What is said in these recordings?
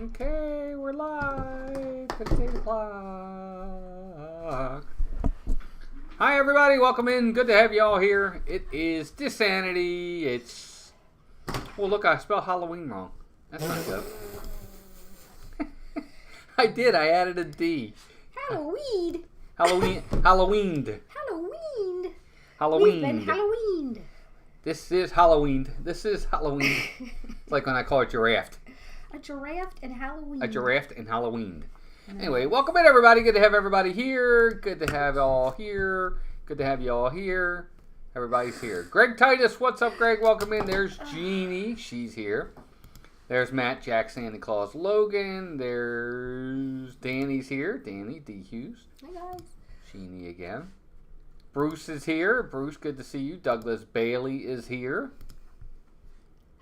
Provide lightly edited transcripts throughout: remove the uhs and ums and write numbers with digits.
Okay, we're live. It's 8 o'clock. Hi, everybody. Welcome in. Good to have you all here. It is DISANITY. It's... Well, look, I spelled Halloween wrong. That's not good. I did. I added a D. Halloween. Halloweened. Halloween. Halloween. We've been Halloweened. This is Halloween. This is Halloween. It's like when I call it giraffe. A giraffe and Halloween. A giraffe and Halloween. Anyway, welcome in, everybody. Good to have everybody here. Good to have all here. Good to have you all here. Everybody's here. Greg Titus, what's up, Greg? Welcome in. There's Jeannie. She's here. There's Matt, Jack, Santa Claus, Logan. There's Danny's here. Danny, D. Hughes. Hi, guys. Jeannie again. Bruce is here. Bruce, good to see you. Douglas Bailey is here.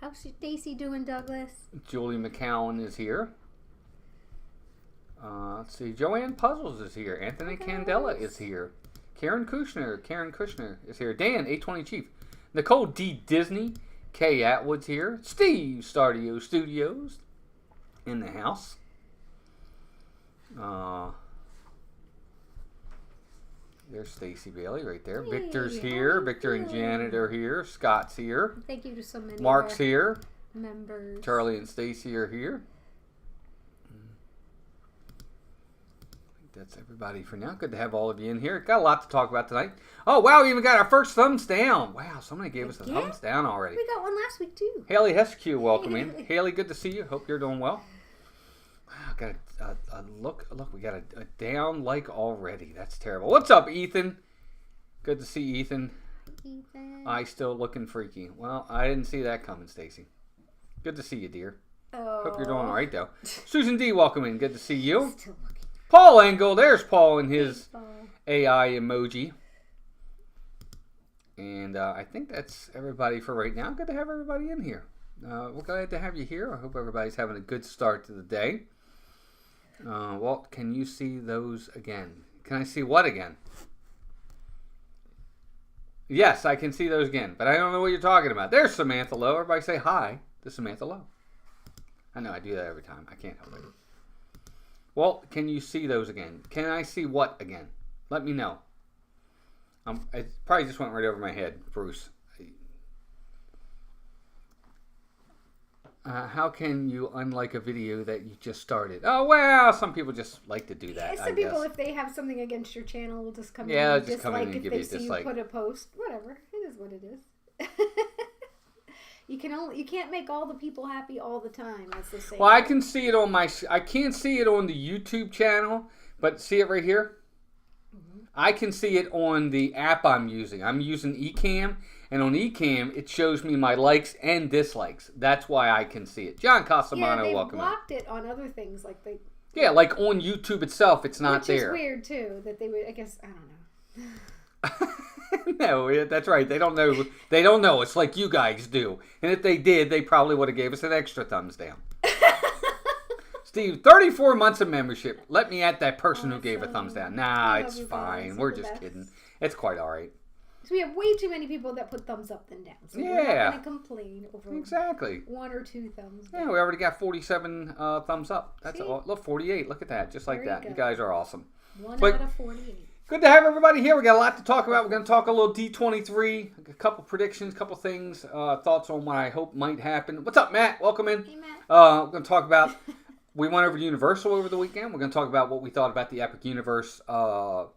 How's Stacy doing, Douglas? Julie McCowan is here. Let's see. Joanne Puzzles is here. Anthony Candela is here. Karen Kushner is here. Dan, 820 Chief. Nicole D. Disney. Kay Atwood's here. Steve Stardio Studios in the house. There's Stacy Bailey right there. Hey, Victor's here. Victor and Janet are here. Scott's here. Thank you to so many Mark's here. members. Charlie and Stacy are here. That's everybody for now. Good to have all of you in here. Got a lot to talk about tonight. Oh, wow, we even got our first thumbs down. Wow, somebody gave us a thumbs down already. We got one last week, too. Haley Heskew, welcome in. Haley, good to see you. Hope you're doing well. Wow, got a look, we got a down like already. That's terrible. What's up, Ethan? Good to see Ethan. Ethan. I still looking freaky. Well, I didn't see that coming, Stacy. Good to see you, dear. Oh. Hope you're doing all right, though. Susan D, welcome in. Good to see you. Still looking. Paul Engel, there's Paul and his AI emoji. And I think that's everybody for right now. Good to have everybody in here. We're glad to have you here. I hope everybody's having a good start to the day. Walt, can you see those again? Can I see what again? Yes, I can see those again, but I don't know what you're talking about. There's Samantha Lowe. Everybody say hi to Samantha Lowe. I know I do that every time. I can't help it. Walt, can you see those again? Can I see what again? Let me know. It probably just went right over my head, Bruce. How can you unlike a video that you just started? Oh, well, some people just like to do that. Some people, if they have something against your channel, will just come in and and just come in and give you a dislike. If they see you put a post, whatever. It is what it is. You can't make all the people happy all the time, as they say. Well, I can see it on I can't see it on the YouTube channel, but see it right here? Mm-hmm. I can see it on the app I'm using. I'm using Ecamm, and on Ecamm, it shows me my likes and dislikes. That's why I can see it. John Casamano, welcome in. They blocked it on other things, like they... Yeah, like on YouTube itself, it's not there. Which is weird, too, that they would, I guess, I don't know. No, that's right. They don't know. They don't know. It's like you guys do. And if they did, they probably would have gave us an extra thumbs down. Steve, 34 months of membership. Let me at that person who gave a thumbs down. Nah, it's fine. We're just kidding. It's quite all right. So we have way too many people that put thumbs up than down. So we're not going to complain over one or two thumbs down. Yeah, we already got 47 thumbs up. That's all. Look, 48. Look at that. Just like that. You guys are awesome. One out of 48. Good to have everybody here. We got a lot to talk about. We're going to talk a little D23, a couple predictions, a couple things, thoughts on what I hope might happen. What's up, Matt? Welcome in. Hey, Matt. We're going to talk about, we went over to Universal over the weekend. We're going to talk about what we thought about the Epic Universe Preview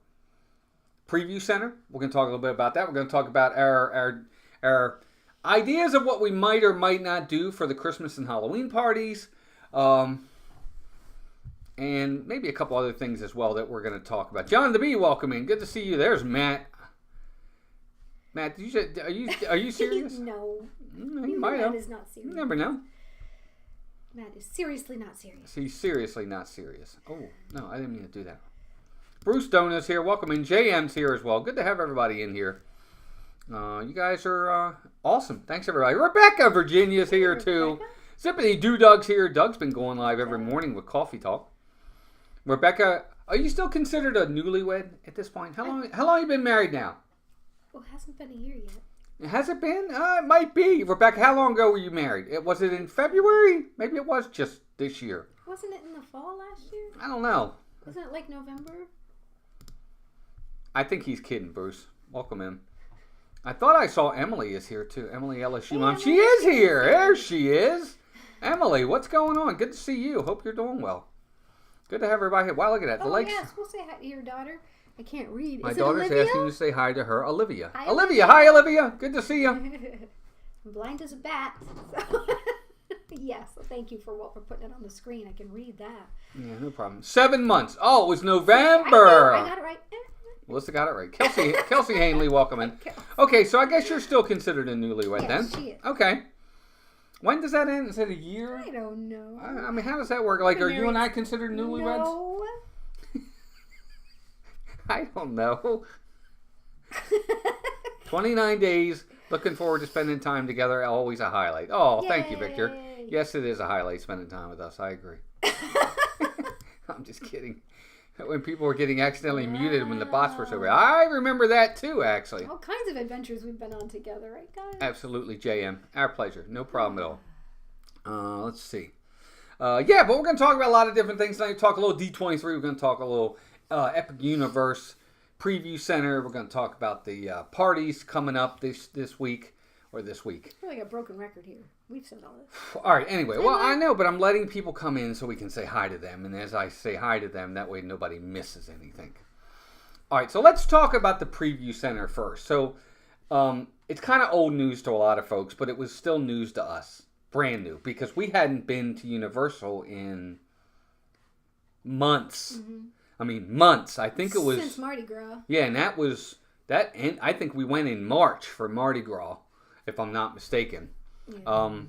Center. We're going to talk a little bit about that. We're going to talk about our ideas of what we might or might not do for the Christmas and Halloween parties. And maybe a couple other things as well that we're going to talk about. John the Bee, welcome in. Good to see you. There's Matt. Matt, are you serious? No. He might have. Matt is not serious. You never know. Matt is seriously not serious. He's seriously not serious. Oh, no, I didn't mean to do that. Bruce Dona's here. Welcome in. JM's here as well. Good to have everybody in here. You guys are awesome. Thanks, everybody. Rebecca, Virginia's here, too. Zippity Doodug's here. Doug's been going live every morning with Coffee Talk. Rebecca, are you still considered a newlywed at this point? How long have you been married now? Well, it hasn't been a year yet. Has it been? It might be. Rebecca, how long ago were you married? Was it in February? Maybe it was just this year. Well, Wasn't it in the fall last year? I don't know. Wasn't it like November? I think he's kidding, Bruce. Welcome in. I thought I saw Emily is here too. Emily LSU Mom. She is here. There she is. Emily, what's going on? Good to see you. Hope you're doing well. Good to have everybody here. Wow, look at that. Oh, yes. We'll say hi to your daughter. I can't read. My daughter's asking you to say hi to her, Olivia. Hi, Olivia. Hi, Olivia. Good to see you. I'm blind as a bat. So. Yes, thank you for putting it on the screen. I can read that. Yeah, no problem. 7 months. Oh, it was November. I got it right. Melissa got it right. Kelsey Hanley, welcome in. Okay, so I guess you're still considered a newlywed then. She is. Okay. When does that end? Is it a year? I don't know. I mean, how does that work? Like, are you and I considered newlyweds? No. I don't know. 29 days. Looking forward to spending time together. Always a highlight. Oh, thank you, Victor. Yes, it is a highlight spending time with us. I agree. I'm just kidding. When people were getting accidentally muted when the bots were so bad. I remember that too, actually. All kinds of adventures we've been on together, right, guys? Absolutely, JM. Our pleasure. No problem at all. Let's see. Yeah, but we're going to talk about a lot of different things tonight. Talk a little D23. We're going to talk a little Epic Universe Preview Center. We're going to talk about the parties coming up this week. Or this week. I feel like a broken record here. We've said all this. All right, anyway. Well, I know, but I'm letting people come in so we can say hi to them. And as I say hi to them, that way nobody misses anything. All right, so let's talk about the Preview Center first. So it's kind of old news to a lot of folks, but it was still news to us. Brand new. Because we hadn't been to Universal in months. Mm-hmm. I mean, months. I think it was... Since Mardi Gras. Yeah, and that was... And I think we went in March for Mardi Gras, if I'm not mistaken. Yeah.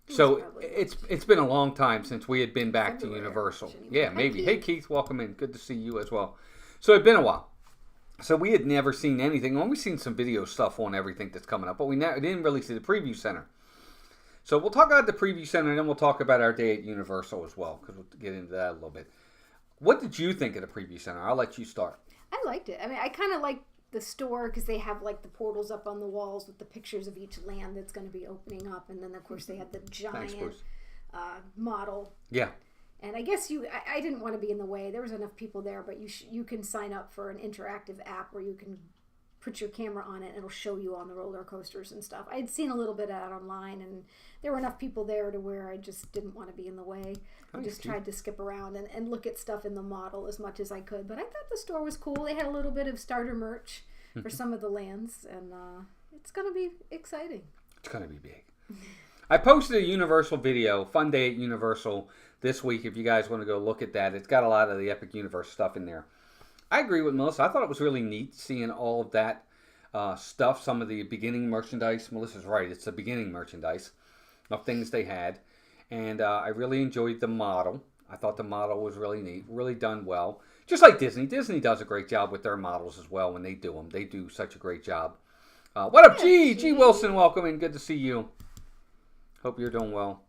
So it's been a long time since we had been back to Universal. Yeah, maybe. Hey, Keith, welcome in. Good to see you as well. So it's been a while. So we had never seen anything. Well, we've seen some video stuff on everything that's coming up, but we didn't really see the Preview Center. So we'll talk about the Preview Center, and then we'll talk about our day at Universal as well, because we'll get into that a little bit. What did you think of the Preview Center? I'll let you start. I liked it. I mean, I kind of liked the store because they have like the portals up on the walls with the pictures of each land that's going to be opening up, and then of course they had the giant model. Yeah. And I guess I didn't want to be in the way. There was enough people there, but you can sign up for an interactive app where you can put your camera on it and it'll show you on the roller coasters and stuff. I had seen a little bit of that online, and there were enough people there to where I just didn't want to be in the way. I just tried to skip around and look at stuff in the model as much as I could. But I thought the store was cool. They had a little bit of starter merch for some of the lands, and it's going to be exciting. It's going to be big. I posted a Universal video, Fun Day at Universal, this week. If you guys want to go look at that, it's got a lot of the Epic Universe stuff in there. I agree with Melissa. I thought it was really neat seeing all of that stuff, some of the beginning merchandise. Melissa's right. It's the beginning merchandise of things they had. And I really enjoyed the model. I thought the model was really neat, really done well. Just like Disney. Disney does a great job with their models as well when they do them. They do such a great job. What up, G? G Wilson, welcome in. Good to see you. Hope you're doing well.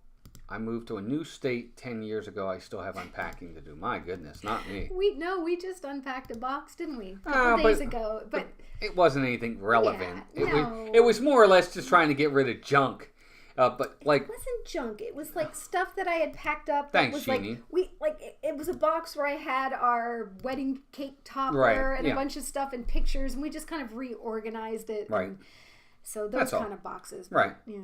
I moved to a new state 10 years ago. I still have unpacking to do. My goodness, not me. We just unpacked a box, didn't we? A couple days ago. But it wasn't anything relevant. Yeah, it was more or less just trying to get rid of junk. But like, it wasn't junk. It was like stuff that I had packed up. Thanks, was Jeannie. It was a box where I had our wedding cake topper and a bunch of stuff and pictures, and we just kind of reorganized it. Right. So those kind of boxes. Right. Yeah.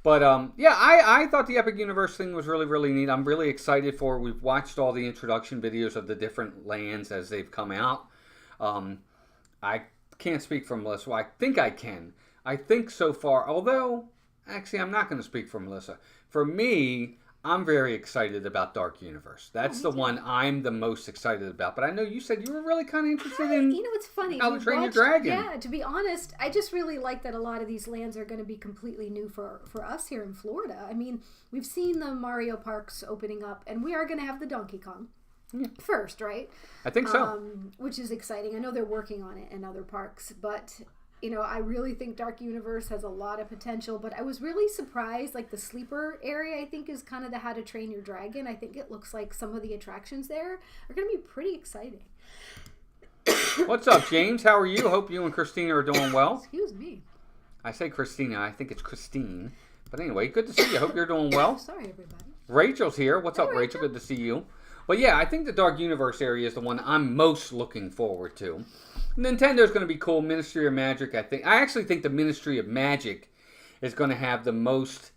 But I thought the Epic Universe thing was really, really neat. I'm really excited for. We've watched all the introduction videos of the different lands as they've come out. I can't speak for Melissa. Well, I think I can. I think so far, although. Actually, I'm not going to speak for Melissa. For me, I'm very excited about Dark Universe. That's the one I'm the most excited about. But I know you said you were really kind of interested in it's funny. How to Train Your Dragon. Yeah, to be honest, I just really like that a lot of these lands are going to be completely new for us here in Florida. I mean, we've seen the Mario parks opening up, and we are going to have the Donkey Kong first, right? I think so. Which is exciting. I know they're working on it in other parks, but... I really think Dark Universe has a lot of potential, but I was really surprised, like the sleeper area, I think is kind of the How to Train Your Dragon. I think it looks like some of the attractions there are going to be pretty exciting. What's up, James? How are you? Hope you and Christina are doing well. Excuse me. I say Christina. I think it's Christine. But anyway, good to see you. Hope you're doing well. Sorry, everybody. Rachel's here. What's up, Hey, Rachel? Good to see you. But yeah, I think the Dark Universe area is the one I'm most looking forward to. Nintendo's going to be cool. Ministry of Magic, I actually think the Ministry of Magic is going to have the most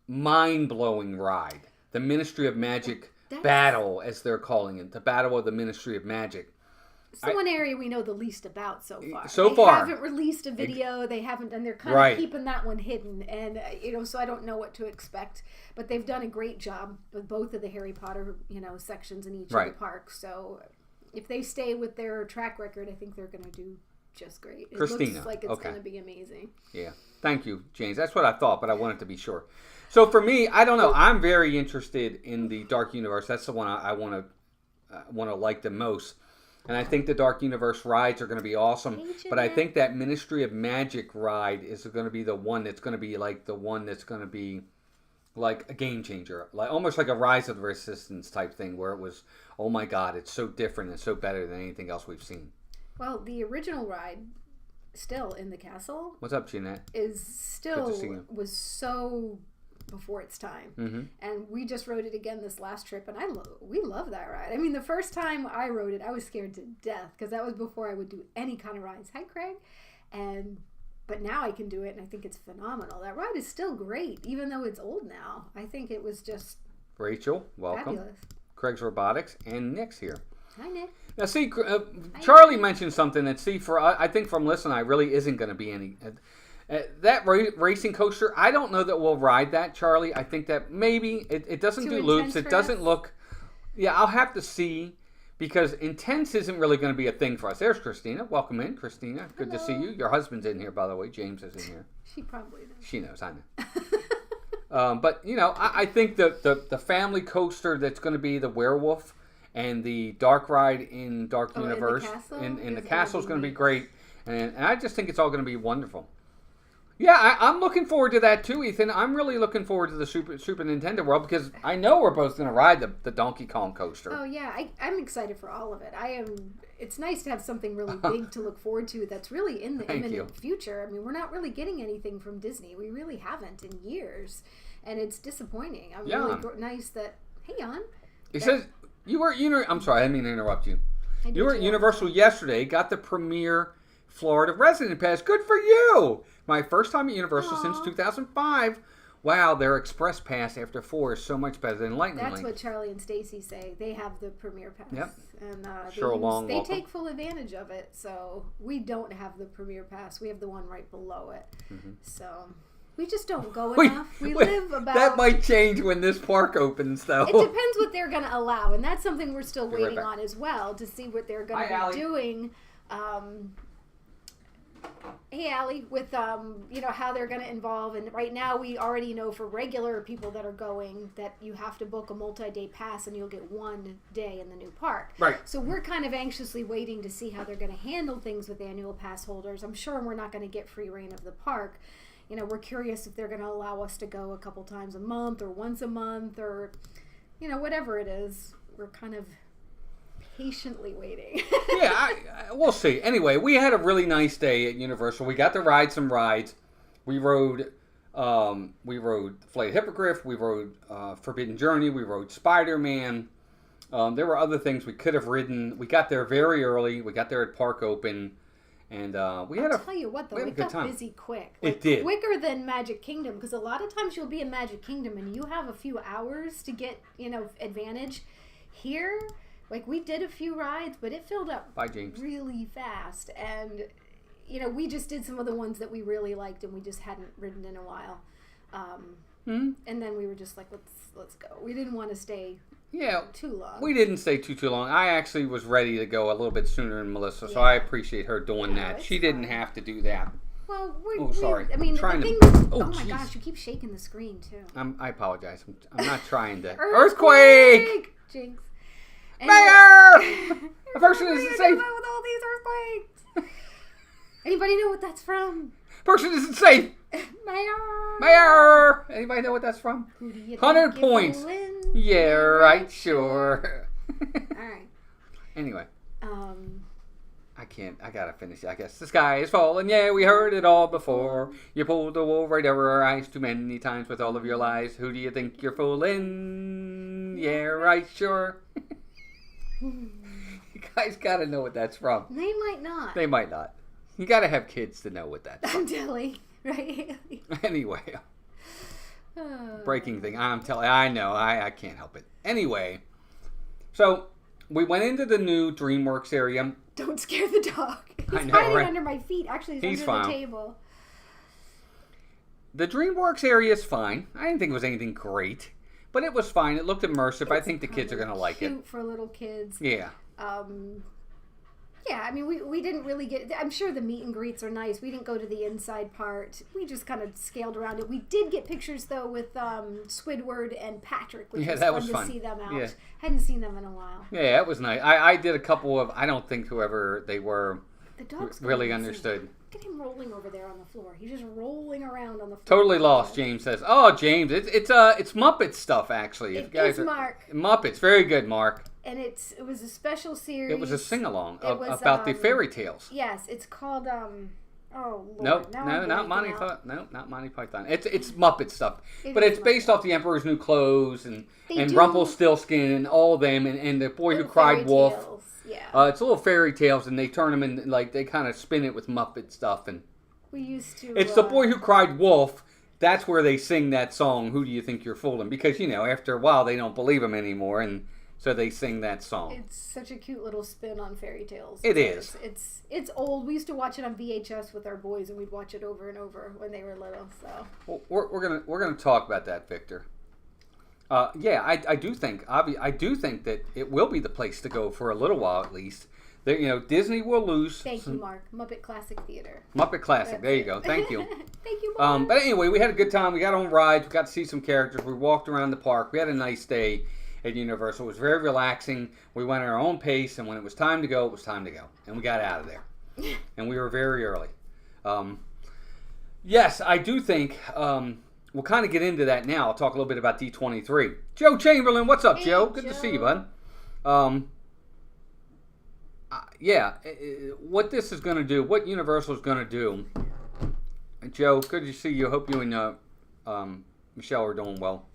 mind-blowing ride. The Ministry of Magic battle, as they're calling it. The Battle of the Ministry of Magic. It's the one area we know the least about so far. They haven't released a video. They haven't, and they're kind of keeping that one hidden. And so I don't know what to expect. But they've done a great job with both of the Harry Potter, sections in each of the parks. So if they stay with their track record, I think they're going to do just great. It Christina, looks like it's going to be amazing. Yeah, thank you, James. That's what I thought, but I wanted to be sure. So for me, I don't know. I'm very interested in the Dark Universe. That's the one I want to like the most. And I think the Dark Universe rides are going to be awesome. But I think that Ministry of Magic ride is going to be the one that's going to be like a game changer. Like almost like a Rise of the Resistance type thing where it was, oh my God, it's so different and so better than anything else we've seen. Well, the original ride, still in the castle. What's up, Jeanette? Was so before its time. Mm-hmm. And we just rode it again this last trip, and we love that ride. I mean, the first time I rode it, I was scared to death because that was before I would do any kind of rides. Hi, Craig. But now I can do it, and I think it's phenomenal. That ride is still great, even though it's old now. I think it was just Rachel, welcome. Fabulous. Craig's Robotics, and Nick's here. Hi, Nick. Now, see, Charlie mentioned something that, I think from Listen, I really isn't going to be any... that racing coaster, I don't know that we'll ride that, Charlie. I think that maybe it doesn't do loops. It doesn't look... Yeah, I'll have to see because intense isn't really going to be a thing for us. There's Christina. Welcome in, Christina. Good Hello. To see you. Your husband's in here, by the way. James is in here. She probably knows. She knows, I know. But, I think the family coaster that's going to be the werewolf and the dark ride in Dark Universe in the castle is going to be great. And I just think it's all going to be wonderful. Yeah, I'm looking forward to that too, Ethan. I'm really looking forward to the Super Nintendo World because I know we're both going to ride the Donkey Kong coaster. Oh yeah, I'm excited for all of it. It's nice to have something really big to look forward to that's really in the imminent future. I mean, we're not really getting anything from Disney. We really haven't in years, and it's disappointing. I'm really nice that. Hey, Jan. It says you were. I'm sorry, I didn't mean to interrupt you. You were at Universal yesterday. Got the premier Florida resident pass. Good for you. My first time at Universal since 2005. Wow, their express pass after 4 is so much better than Lightning Link. That's what Charlie and Stacy say. They have the premier pass. Yep. And they take full advantage of it. So we don't have the premier pass. We have the one right below it. Mm-hmm. So we just don't go enough. We live about... That might change when this park opens, though. It depends what they're going to allow. And that's something we're still waiting on as well to see what they're going to be doing. Hey, Allie, with, how they're going to involve. And right now we already know for regular people that are going that you have to book a multi-day pass and you'll get 1 day in the new park. Right. So we're kind of anxiously waiting to see how they're going to handle things with annual pass holders. I'm sure we're not going to get free reign of the park. We're curious if they're going to allow us to go a couple times a month or once a month or, whatever it is. We're kind of patiently waiting. Yeah, we'll see. Anyway, we had a really nice day at Universal. We got to ride some rides. We rode Flight Hippogriff. We rode Forbidden Journey. We rode Spider-Man. There were other things we could have ridden. We got there very early. We got there at park open. And we had I'll tell you what, though, it got busy quick. It did. Quicker than Magic Kingdom, because a lot of times you'll be in Magic Kingdom and you have a few hours to get, advantage. Here, we did a few rides, but it filled up really fast. And, we just did some of the ones that we really liked and we just hadn't ridden in a while. And then we were just like, let's go. We didn't want to stay too long. We didn't stay too long. I actually was ready to go a little bit sooner than Melissa, so I appreciate her doing that. She didn't have to do that. Well, sorry. I mean, the thing oh my gosh, you keep shaking the screen too. I apologize. I'm not trying to. Earthquake! Jinx. Mayor! A person isn't safe. With all these earthquakes. Anybody know what that's from? Person isn't safe. Mayor! Anybody know what that's from? 100 points. Yeah, right, sure. All right. Anyway. I can't. I gotta finish it. I guess the sky is falling. Yeah, we heard it all before. You pulled the wool right over our eyes too many times with all of your lies. Who do you think you're fooling? Yeah, right, sure. You guys gotta know what that's from. They might not. They might not. You gotta have kids to know what that's from. I'm telling, right? Anyway, breaking thing. I'm telling. I know. I can't help it. Anyway, so we went into the new DreamWorks area. Don't scare the dog. He's hiding under my feet. Actually, he's under the table. The DreamWorks area is fine. I didn't think it was anything great, but it was fine. It looked immersive. I think the kids are going to like it. Cute for little kids. Yeah. Yeah, I mean, we didn't really get... I'm sure the meet and greets are nice. We didn't go to the inside part. We just kind of scaled around it. We did get pictures, though, with Squidward and Patrick, which was fun to see them out. Yeah. Hadn't seen them in a while. Yeah, it was nice. I did a couple of... I don't think whoever they were the dog's really understood. Look at him rolling over there on the floor. He's just rolling around on the floor. Totally lost, James says. Oh, James, it's Muppet stuff, actually. It is Mark. Muppets. Very good, Mark. And it was a special series. It was a sing-along about the fairy tales. Yes, it's called, oh, Lord. Nope, not Monty Python. No, not Monty Python. It's Muppet stuff. But it's based off the Emperor's New Clothes and Rumpelstiltskin and all of them and the Boy Who Cried Wolf. Yeah. It's little fairy tales and they turn them in, like, they kind of spin it with Muppet stuff. And we used to... It's the Boy Who Cried Wolf. That's where they sing that song, Who Do You Think You're Fooling? Because, after a while they don't believe him anymore and... So they sing that song. It's such a cute little spin on fairy tales. It is. It's old. We used to watch it on VHS with our boys, and we'd watch it over and over when they were little. So well, we're gonna talk about that, Victor. Yeah, I do think that it will be the place to go for a little while at least. Disney will lose. Thank you, Mark. Muppet Classic Theater. Muppet Classic. There you go. Thank you. Thank you, Mark. But anyway, we had a good time. We got on rides. We got to see some characters. We walked around the park. We had a nice day at Universal. It was very relaxing. We went at our own pace, and when it was time to go, it was time to go. And we got out of there. And we were very early. Yes, I do think we'll kind of get into that now. I'll talk a little bit about D23. Joe Chamberlain, what's up, Joe? Good to see you, bud. Yeah, what this is going to do, what Universal is going to do. Joe, good to see you. Hope you and Michelle are doing well.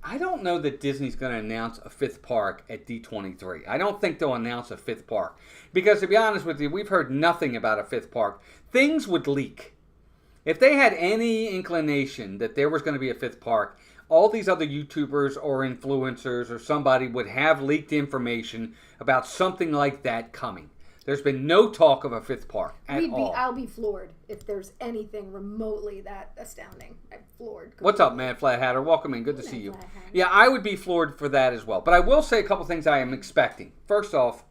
I don't know that Disney's going to announce a fifth park at D23. I don't think they'll announce a fifth park. Because to be honest with you, we've heard nothing about a fifth park. Things would leak. If they had any inclination that there was going to be a fifth park, all these other YouTubers or influencers or somebody would have leaked information about something like that coming. There's been no talk of a fifth park at all. I'll be floored if there's anything remotely that astounding. I'm floored. What's up, Mad Flat Hatter? Welcome in. Good to see you. Yeah, I would be floored for that as well. But I will say a couple things I am expecting. First off,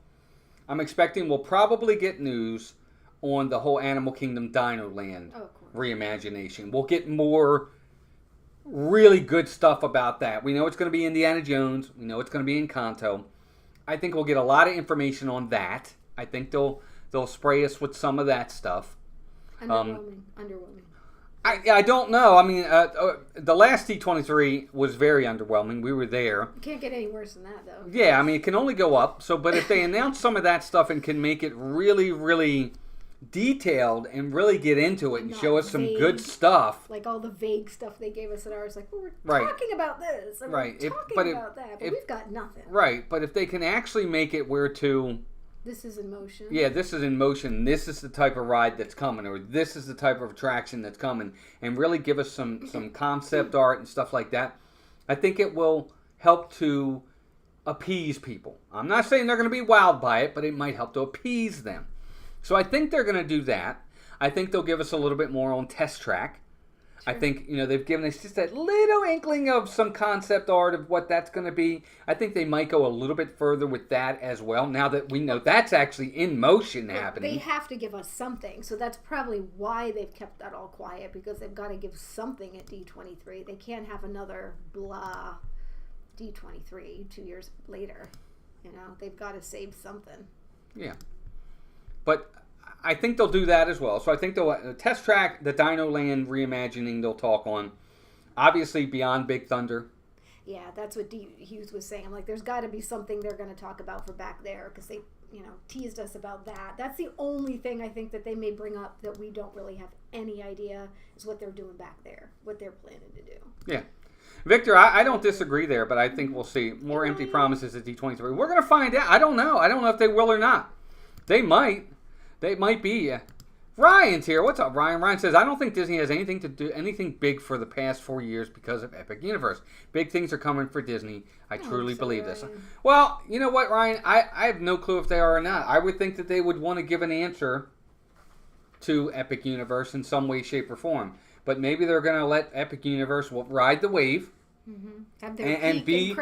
I'm expecting we'll probably get news on the whole Animal Kingdom Dino Land reimagination. We'll get more really good stuff about that. We know it's going to be Indiana Jones. We know it's going to be Encanto. I think we'll get a lot of information on that. I think they'll spray us with some of that stuff. Underwhelming. I don't know. I mean, the last D23 was very underwhelming. We were there. You can't get any worse than that, though. Yeah, I mean, it can only go up. But if they announce some of that stuff and can make it really, really detailed and really get into it and show us some good stuff. Like all the vague stuff they gave us at ours. Like, well, we're talking about this. And we're talking about that. But we've got nothing. Right. But if they can actually make it where to... This is in motion. Yeah, this is in motion. This is the type of ride that's coming, or this is the type of attraction that's coming, and really give us some concept art and stuff like that. I think it will help to appease people. I'm not saying they're going to be wowed by it, but it might help to appease them. So I think they're going to do that. I think they'll give us a little bit more on Test Track. Sure. I think, they've given us just that little inkling of some concept art of what that's going to be. I think they might go a little bit further with that as well, now that we know that's actually in motion happening. They have to give us something, so that's probably why they've kept that all quiet, because they've got to give something at D23. They can't have another blah D23 2 years later. They've got to save something. Yeah. But... I think they'll do that as well. So I think they'll Test Track, the Dino Land reimagining they'll talk on. Obviously, Beyond Big Thunder. Yeah, that's what D. Hughes was saying. I'm like, there's got to be something they're going to talk about for back there, because teased us about that. That's the only thing I think that they may bring up that we don't really have any idea is what they're doing back there, what they're planning to do. Yeah. Victor, I don't disagree there, but I think we'll see more empty promises at D23. We're going to find out. I don't know. I don't know if they will or not. They might. They might be. Ryan's here. What's up, Ryan? Ryan says, I don't think Disney has anything big for the past 4 years because of Epic Universe. Big things are coming for Disney. I truly believe this. Well, you know what, Ryan? I have no clue if they are or not. I would think that they would want to give an answer to Epic Universe in some way, shape, or form. But maybe they're going to let Epic Universe ride the wave. Have their and be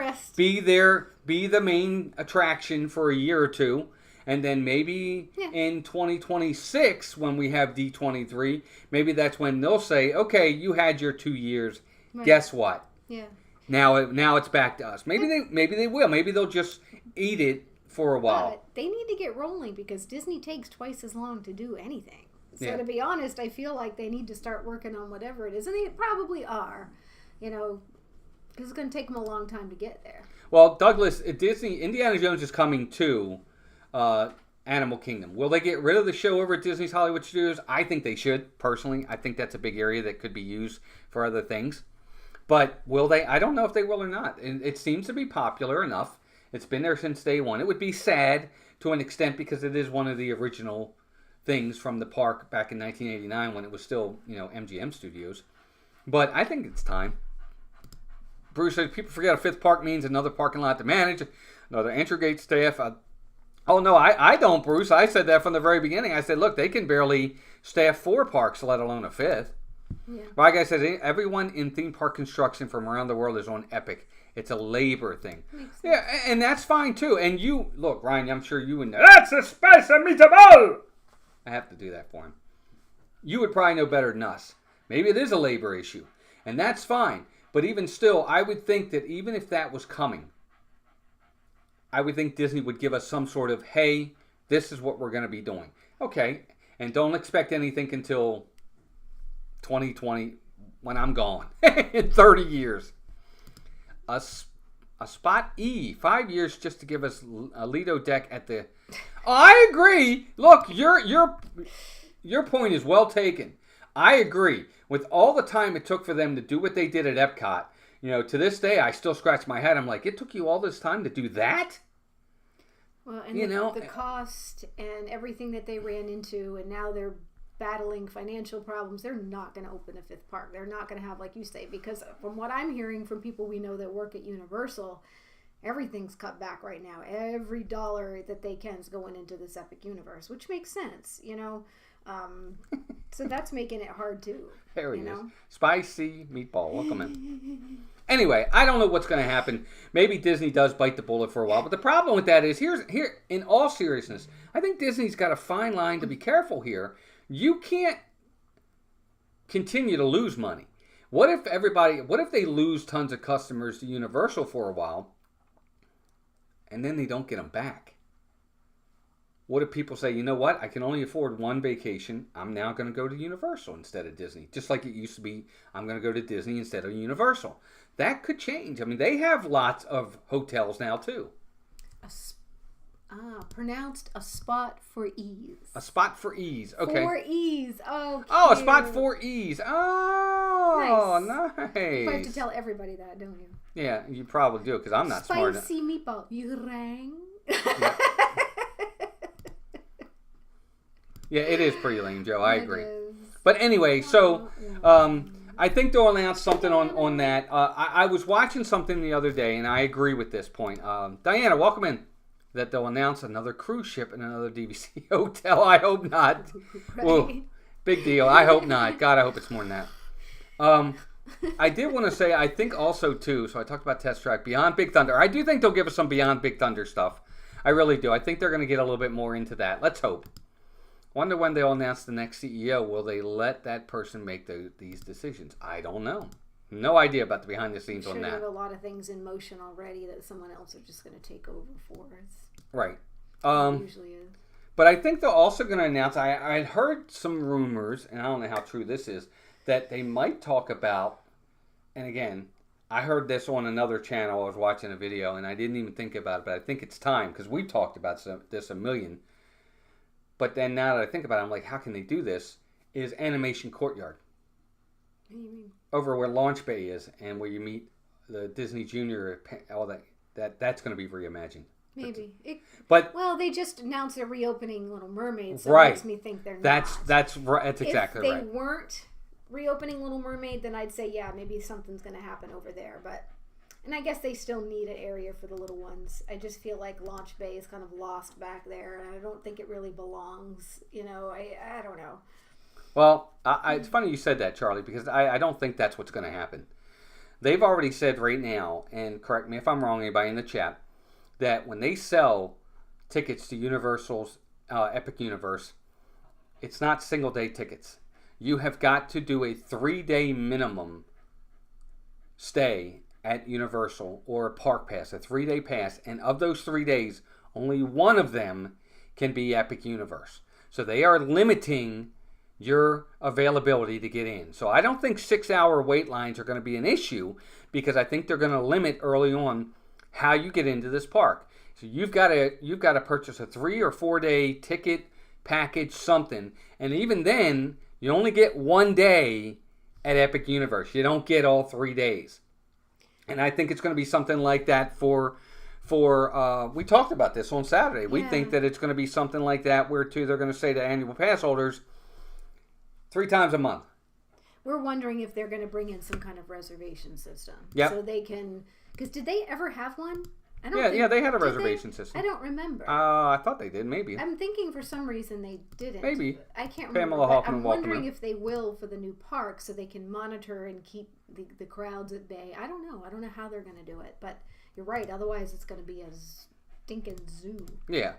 the main attraction for a year or two. And then maybe in 2026, when we have D23, maybe that's when they'll say, okay, you had your 2 years. Right. Guess what? Yeah. Now it's back to us. Maybe they will. Maybe they'll just eat it for a while. But they need to get rolling because Disney takes twice as long to do anything. So to be honest, I feel like they need to start working on whatever it is. And they probably are, because it's going to take them a long time to get there. Well, Douglas, Indiana Jones is coming to Animal Kingdom. Will they get rid of the show over at Disney's Hollywood Studios? I think they should, personally. I think that's a big area that could be used for other things. But will they? I don't know if they will or not. It seems to be popular enough. It's been there since day one. It would be sad to an extent because it is one of the original things from the park back in 1989 when it was still, MGM Studios. But I think it's time. Bruce says, people forget a fifth park means another parking lot to manage, another entry gate staff. Oh, no, I don't, Bruce. I said that from the very beginning. I said, look, they can barely staff 4 parks, let alone a 5th. Yeah. Like I said, everyone in theme park construction from around the world is on Epic. It's a labor thing. Yeah, and that's fine, too. And look, Ryan, I'm sure you would know. That's a spice and meatball! I have to do that for him. You would probably know better than us. Maybe it is a labor issue. And that's fine. But even still, I would think that even if that was coming, I would think Disney would give us some sort of, hey, this is what we're going to be doing. Okay, and don't expect anything until 2020 when I'm gone. In 30 years. A spot E, 5 years just to give us a Lido deck at the... Oh, I agree. Look, your point is well taken. I agree. With all the time it took for them to do what they did at Epcot, to this day, I still scratch my head. I'm like, it took you all this time to do that? Well, and the cost and everything that they ran into, and now they're battling financial problems. They're not going to open a 5th park. They're not going to have, like you say, because from what I'm hearing from people we know that work at Universal, everything's cut back right now. Every dollar that they can is going into this Epic Universe, which makes sense, so that's making it hard too. There he is. Spicy meatball. Welcome in. Anyway, I don't know what's going to happen. Maybe Disney does bite the bullet for a while, but the problem with that is, here, in all seriousness, I think Disney's got a fine line to be careful here. You can't continue to lose money. What if they lose tons of customers to Universal for a while, and then they don't get them back? What if people say, you know what, I can only afford one vacation, I'm now going to go to Universal instead of Disney. Just like it used to be, I'm going to go to Disney instead of Universal. That could change. I mean, they have lots of hotels now, too. Pronounced a spot for ease. A spot for ease. Okay. 4 E's. Oh, cute. Oh, a spot for ease. Oh, nice. You have to tell everybody that, don't you? Yeah, you probably do, because I'm not smart enough. Spicy meatball. You rang? Yeah. Yeah, it is pretty lame, Joe. I agree. But anyway, so I think they'll announce something on that. I was watching something the other day, and I agree with this point. Diana, welcome in. That they'll announce another cruise ship and another DVC hotel. I hope not. Right. Whoa, big deal. I hope not. God, I hope it's more than that. I did want to say, I think also, too, so I talked about Test Track, Beyond Big Thunder. I do think they'll give us some Beyond Big Thunder stuff. I really do. I think they're going to get a little bit more into that. Let's hope. Wonder when they'll announce the next CEO. Will they let that person make these decisions? I don't know. No idea about the behind the scenes on that. They have a lot of things in motion already that someone else is just going to take over for us. Right. It usually is. But I think they're also going to announce, I heard some rumors, and I don't know how true this is, that they might talk about, and again, I heard this on another channel. I was watching a video, and I didn't even think about it, but I think it's time, because we've talked about this a million. But then now that I think about it, I'm like, how can they do this? Is Animation Courtyard. What do you mean? Over where Launch Bay is, and where you meet the Disney Junior, all that's going to be reimagined. Maybe. Well, they just announced they're reopening Little Mermaid, so right. it makes me think they're not. That's exactly right. If they weren't reopening Little Mermaid, then I'd say, yeah, maybe something's going to happen over there. And I guess they still need an area for the little ones. I just feel like Launch Bay is kind of lost back there, and I don't think it really belongs. I don't know. Well, it's funny you said that, Charlie, because I don't think that's what's going to happen. They've already said right now, and correct me if I'm wrong, anybody in the chat, that when they sell tickets to Universal's Epic Universe, it's not single-day tickets. You have got to do a 3-day minimum stay at Universal or a park pass, a 3-day pass, and of those 3 days, only one of them can be Epic Universe. So they are limiting your availability to get in. So I don't think 6-hour wait lines are going to be an issue, because I think they're going to limit early on how you get into this park. So you've got to purchase a 3 or 4 day ticket package, something, and even then you only get 1 day at Epic Universe. You don't get all 3 days. And I think it's going to be something like that for we talked about this on Saturday. We think that it's going to be something like that, where too they're going to say to annual pass holders 3 times a month. We're wondering if they're going to bring in some kind of reservation system. Yep. So they can, because did they ever have one? Yeah, they had a reservation system. I don't remember. I thought they did, maybe. I'm thinking for some reason they didn't. Maybe. I can't remember. Pamela Hoffman, I'm wondering if they will for the new park, so they can monitor and keep the crowds at bay. I don't know. I don't know how they're going to do it, but you're right. Otherwise, it's going to be a stinking zoo. Yeah.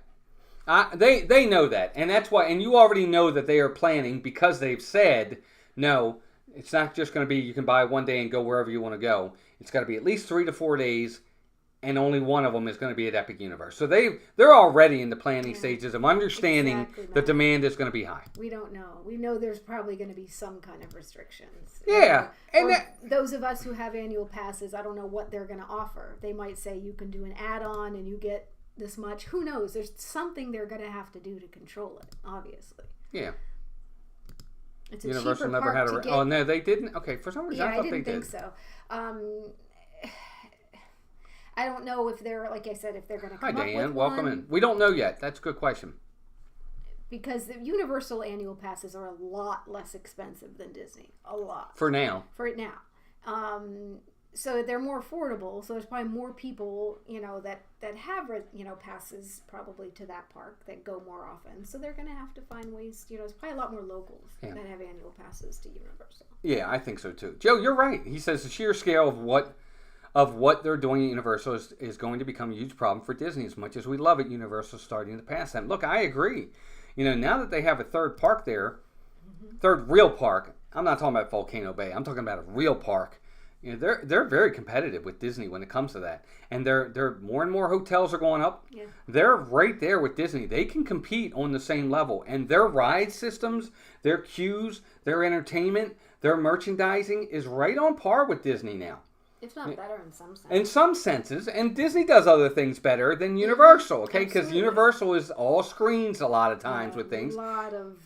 They know that, and that's why. And you already know that they are planning, because they've said, no, it's not just going to be you can buy 1 day and go wherever you want to go. It's got to be at least 3 to 4 days, and only one of them is going to be at Epic Universe. So they're already in the planning stages of understanding the demand is going to be high. We don't know. We know there's probably going to be some kind of restrictions. Yeah. Those of us who have annual passes, I don't know what they're going to offer. They might say you can do an add-on and you get this much. Who knows? There's something they're going to have to do to control it, obviously. Yeah. It's a Universal cheaper never park had to get. Oh, no, they didn't? Okay, for some reason I thought they did. I didn't think so. I don't know if they're, like I said, if they're going to come up with one. Hi, Diane. Welcome in. We don't know yet. That's a good question. Because the Universal annual passes are a lot less expensive than Disney. A lot. For now. For it now. So they're more affordable. So there's probably more people, that have, passes probably to that park that go more often. So they're going to have to find ways, there's probably a lot more locals that have annual passes to Universal. Yeah, I think so too. Joe, you're right. He says the sheer scale of what they're doing at Universal is going to become a huge problem for Disney, as much as we love it. Universal starting to pass them. Look, I agree. Now that they have a third park there, third real park, I'm not talking about Volcano Bay. I'm talking about a real park. They're very competitive with Disney when it comes to that, and they're more and more hotels are going up. Yeah. They're right there with Disney. They can compete on the same level, and their ride systems, their queues, their entertainment, their merchandising is right on par with Disney now. If not better in some sense. In some senses, and Disney does other things better than Universal, okay? Because Universal is all screens a lot of times with things.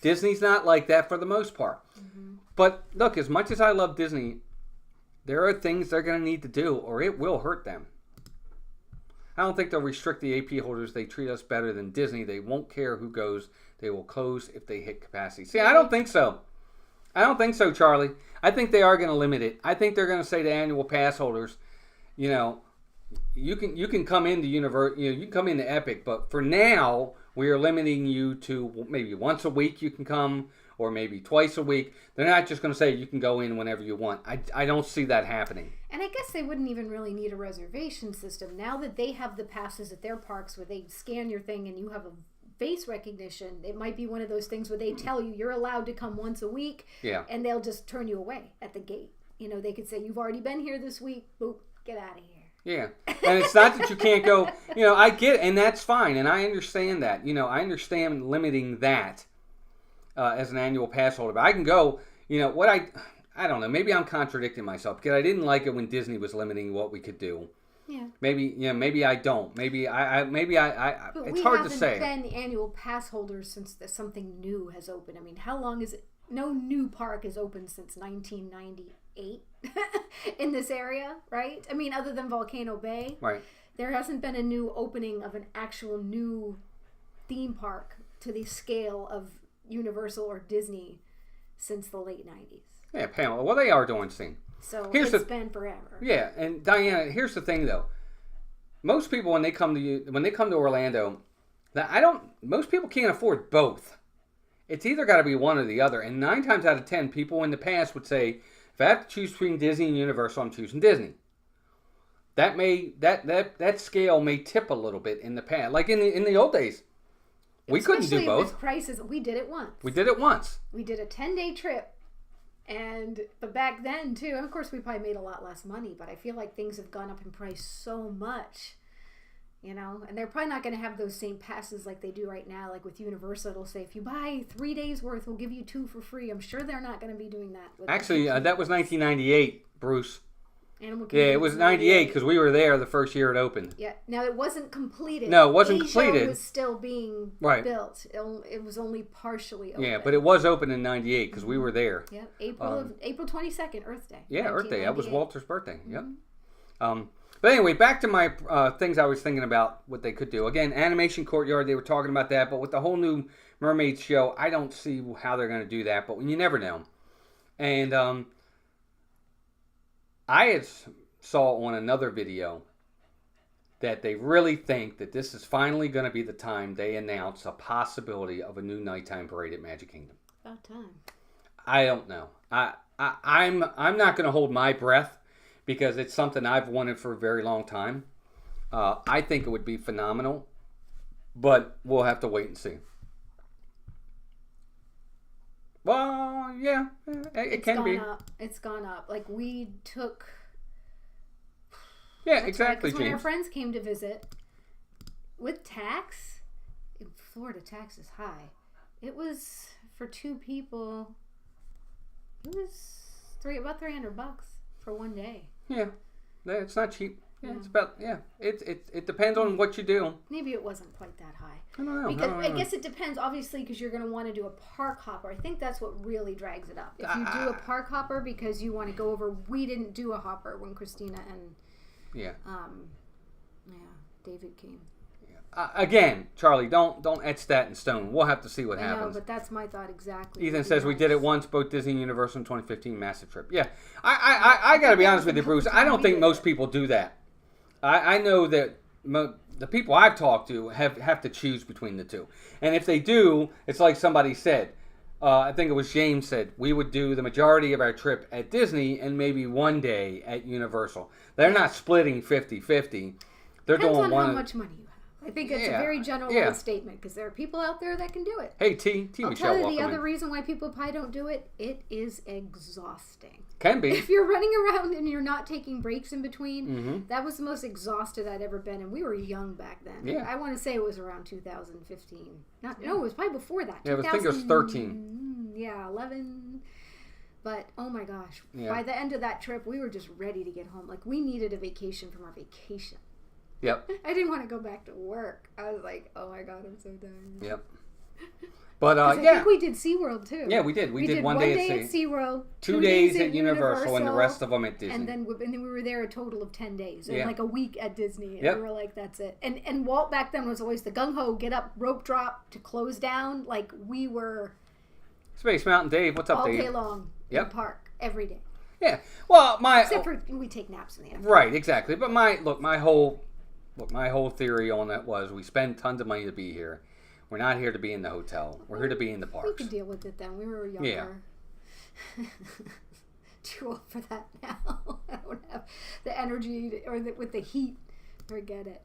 Disney's not like that for the most part. Mm-hmm. But look, as much as I love Disney, there are things they're going to need to do, or it will hurt them. I don't think they'll restrict the AP holders. They treat us better than Disney. They won't care who goes. They will close if they hit capacity. See, I don't think so. I don't think so, Charlie. I think they are going to limit it. I think they're going to say to annual pass holders, you can come into you can come into Epic, but for now we are limiting you to maybe once a week you can come, or maybe twice a week. They're not just going to say you can go in whenever you want. I don't see that happening. And I guess they wouldn't even really need a reservation system now that they have the passes at their parks where they scan your thing and you have a face recognition. It might be one of those things where they tell you you're allowed to come once a week, and they'll just turn you away at the gate. They could say you've already been here this week. Boop, get out of here. Yeah, and it's not that you can't go. I get it, and that's fine, and I understand that. I understand limiting that as an annual pass holder, but I can go. I don't know. Maybe I'm contradicting myself because I didn't like it when Disney was limiting what we could do. Yeah. Maybe I don't. Maybe I. But it's hard to say. We haven't been annual pass holders since something new has opened. I mean, how long is it? No new park has opened since 1998 in this area, right? I mean, other than Volcano Bay. Right. There hasn't been a new opening of an actual new theme park to the scale of Universal or Disney since the late 90s. Yeah, Pamela. Well, they are doing thing. So it's been forever. Yeah, and Diana, here's the thing though. Most people when they come to Orlando, most people can't afford both. It's either got to be one or the other. And 9 times out of 10, people in the past would say, if I have to choose between Disney and Universal, I'm choosing Disney. That scale may tip a little bit in the past. Like in the old days, we couldn't do both. With prices, we did it once. We did it once. We did a 10-day trip. But back then too, and of course we probably made a lot less money, but I feel like things have gone up in price so much, and they're probably not going to have those same passes like they do right now. Like with Universal, it'll say if you buy 3 days worth, we'll give you 2 for free. I'm sure they're not going to be doing that. Actually, that was 1998, Bruce. Animal Yeah, it was 98 because we were there the first year it opened. Yeah. Now it wasn't completed. No, it wasn't Asia completed. Was still being built. It was only partially open. Yeah, but it was open in 98 because we were there. Yeah, April 22nd, Earth Day. Yeah, Earth Day. That was Walter's birthday. Yep. Mm-hmm. But anyway, back to my things I was thinking about what they could do. Again, Animation Courtyard, they were talking about that, but with the whole new Mermaid show, I don't see how they're going to do that, but you never know. And I had saw on another video that they really think that this is finally going to be the time they announce a possibility of a new nighttime parade at Magic Kingdom. About time. I don't know. I'm not going to hold my breath because it's something I've wanted for a very long time. I think it would be phenomenal, but we'll have to wait and see. Well, yeah, it can be. It's gone up. Like we took. Yeah, exactly, James. When our friends came to visit, with tax, Florida tax is high. It was for 2 people. It was about $300 for one day. Yeah, it's not cheap. Yeah, it's about It depends on what you do. Maybe it wasn't quite that high. I don't know. Because I guess it depends, obviously, because you're going to want to do a park hopper. I think that's what really drags it up. If you do a park hopper because you want to go over, we didn't do a hopper when Christina and David came. Again, Charlie, don't etch that in stone. We'll have to see what happens. I know, but that's my thought exactly. Ethan says we did it once, both Disney and Universal in 2015 massive trip. Yeah, I got to be honest with you, Bruce. I don't think most people do that. I know that the people I've talked to have to choose between the two, and if they do, it's like somebody said. I think it was James said we would do the majority of our trip at Disney and maybe one day at Universal. They're not splitting 50-50. They're Depends doing on how much money you have. I think it's a very general statement because there are people out there that can do it. Hey, T I'll Michelle, tell you the other reason why people probably don't do it. It is exhausting. Can be. If you're running around and you're not taking breaks in between, that was the most exhausted I'd ever been, and we were young back then. Yeah. I want to say it was around 2015. No, it was probably before that. Yeah, I think it was 13. Yeah, 11. But, oh my gosh. Yeah. By the end of that trip, we were just ready to get home. Like, we needed a vacation from our vacation. Yep. I didn't want to go back to work. I was like, oh my God, I'm so tired. Yep. But, I think we did SeaWorld, too. Yeah, we did. We did one day at SeaWorld. 2 days at Universal, and the rest of them at Disney. And then we were there a total of 10 days. And like a week at Disney. And we were like, that's it. And Walt back then was always the gung-ho, get up, rope drop to close down. Like, we were... Space Mountain Dave, what's up, Dave? All day long in the park, every day. Yeah. Well, Except for we take naps in the afternoon. Right, exactly. But my whole theory on that was we spend tons of money to be here. We're not here to be in the hotel. We're here to be in the parks. We could deal with it then. We were younger. Yeah. Too old for that now. I don't have the energy with the heat. Forget it.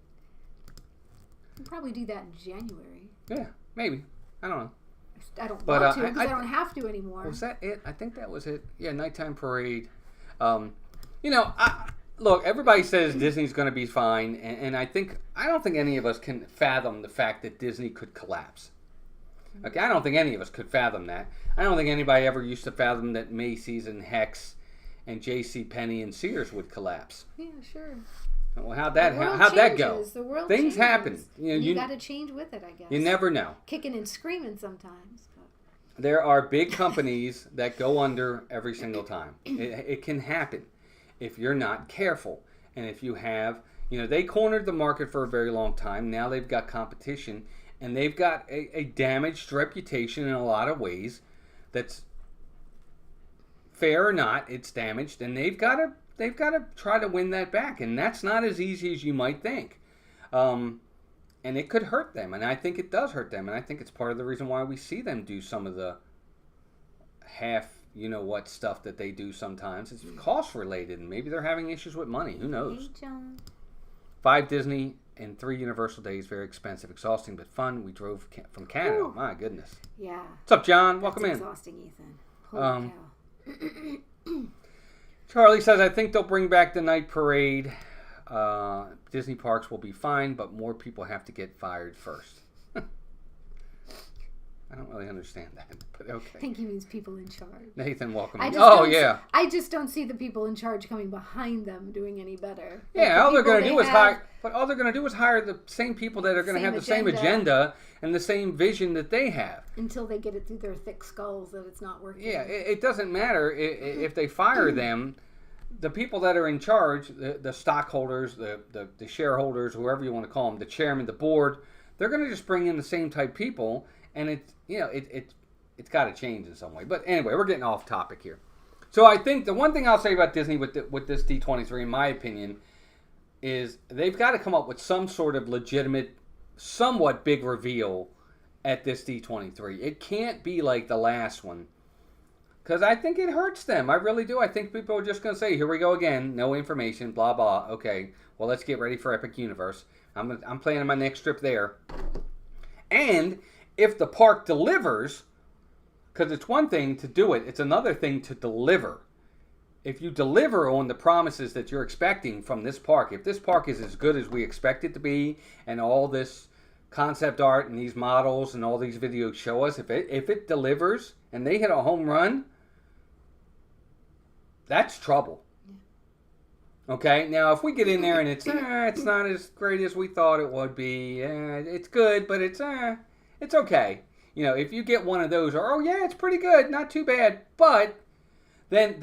We'll probably do that in January. Yeah, maybe. I don't know. I don't want to because I don't have to anymore. Was that it? I think that was it. Yeah, nighttime parade. Look, everybody says Disney's going to be fine, and I don't think any of us can fathom the fact that Disney could collapse. Okay, I don't think any of us could fathom that. I don't think anybody ever used to fathom that Macy's and Hex and J.C. Penney and Sears would collapse. Yeah, sure. Well, how'd that go? The world Things changes. happen. You got to change with it, I guess. You never know. Kicking and screaming sometimes. But. There are big companies that go under every single time. It can happen if you're not careful. And if you have, they cornered the market for a very long time. Now they've got competition, and they've got a damaged reputation in a lot of ways. That's fair or not, it's damaged, and they've got to try to win that back, and that's not as easy as you might think. And it could hurt them, and I think it does hurt them, and I think it's part of the reason why we see them do some of the half, what stuff that they do sometimes. It's cost related, and maybe they're having issues with money. Who knows? Hey, John. 5 Disney and 3 Universal days, very expensive, exhausting, but fun. We drove from Canada. Ooh. My goodness. Yeah. What's up, John? Welcome in. Exhausting, Ethan. Holy cow. Charlie says, I think they'll bring back the night parade. Disney parks will be fine, but more people have to get fired first. I don't really understand that, but okay. I think he means people in charge. Nathan, welcome. I just don't see the people in charge coming behind them doing any better. Yeah, all they're going to do is hire. But all they're going to do is hire the same people that are going to have the same agenda and the same vision that they have. Until they get it through their thick skulls that it's not working. Yeah, it doesn't matter if they fire them. The people that are in charge, the stockholders, the shareholders, whoever you want to call them, the chairman, the board, they're going to just bring in the same type people, and it's got to change in some way. But anyway, we're getting off topic here. So I think the one thing I'll say about Disney with this D23, in my opinion, is they've got to come up with some sort of legitimate, somewhat big reveal at this D23. It can't be like the last one. Because I think it hurts them. I really do. I think people are just going to say, here we go again. No information, blah, blah. Okay, well, let's get ready for Epic Universe. I'm planning my next trip there. And if the park delivers, because it's one thing to do it, it's another thing to deliver. If you deliver on the promises that you're expecting from this park, if this park is as good as we expect it to be, and all this concept art and these models and all these videos show us, if it delivers and they hit a home run, that's trouble. Okay, now if we get in there and it's not as great as we thought it would be, it's good, but it's okay. If you get one of those, or it's pretty good, not too bad, but then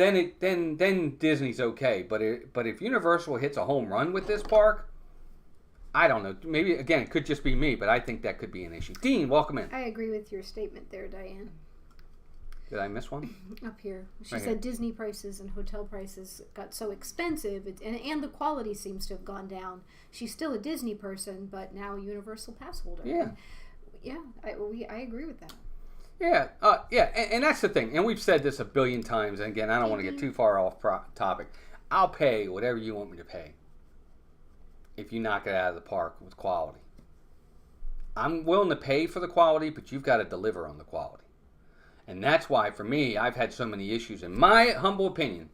Disney's okay. But if Universal hits a home run with this park, I don't know. Maybe again, it could just be me, but I think that could be an issue. Dean, welcome in. I agree with your statement there, Diane. Did I miss one? Up here. She Right said here. Disney prices and hotel prices got so expensive, and the quality seems to have gone down. She's still a Disney person, but now a Universal Pass holder. Yeah. Yeah, I agree with that. Yeah, and that's the thing. And we've said this a billion times, and again, I don't want to get too far off topic. I'll pay whatever you want me to pay if you knock it out of the park with quality. I'm willing to pay for the quality, but you've got to deliver on the quality. And that's why, for me, I've had so many issues, in my humble opinion,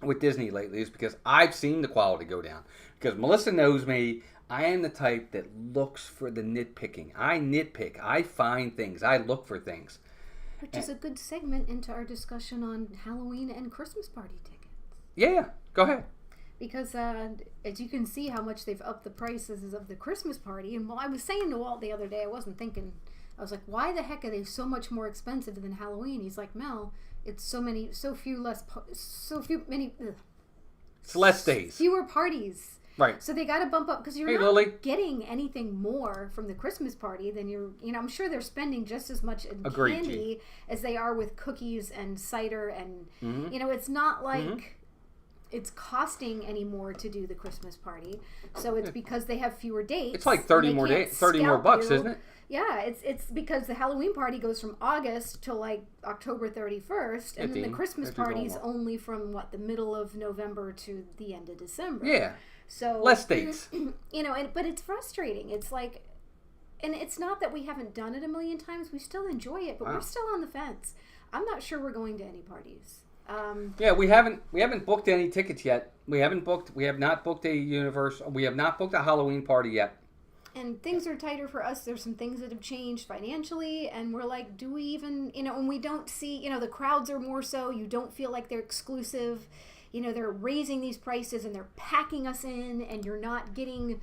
with Disney lately, is because I've seen the quality go down. Because Melissa knows me, I am the type that looks for the nitpicking. I nitpick. I find things. I look for things. Which is a good segment into our discussion on Halloween and Christmas party tickets. Yeah, go ahead. Because as you can see how much they've upped the prices of the Christmas party. And I was saying to Walt the other day, I was like, why the heck are they so much more expensive than Halloween? He's like, Mel, it's It's less days. Fewer parties. Right. So they got to bump up because you're not getting anything more from the Christmas party than I'm sure they're spending just as much in candy as they are with cookies and cider and, it's not like it's costing any more to do the Christmas party. So it's because they have fewer dates. It's like 30 more bucks, isn't it? Yeah, it's because the Halloween party goes from August to like October 31st, and then the Christmas party is only from the middle of November to the end of December. Yeah. So less dates. But it's frustrating. It's like, and it's not that we haven't done it a million times. We still enjoy it, but we're still on the fence. I'm not sure we're going to any parties. We haven't booked any tickets yet. We have not booked a Halloween party yet. And things are tighter for us. There's some things that have changed financially, and we're like, do we even, and we don't see, the crowds are more so, you don't feel like they're exclusive. They're raising these prices and they're packing us in, and you're not getting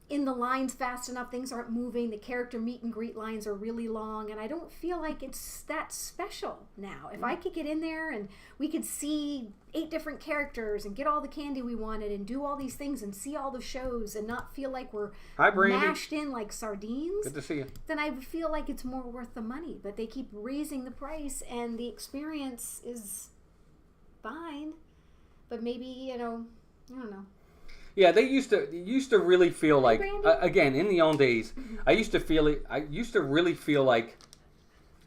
in the lines fast enough. Things aren't moving. The character meet and greet lines are really long, and I don't feel like it's that special now. If I could get in there and we could see 8 different characters and get all the candy we wanted and do all these things and see all the shows and not feel like we're mashed in like sardines, good to see you, then I feel like it's more worth the money. But they keep raising the price, and the experience is fine, but maybe, I don't know. Yeah, they used to really feel like, again, in the old days, I used to really feel like,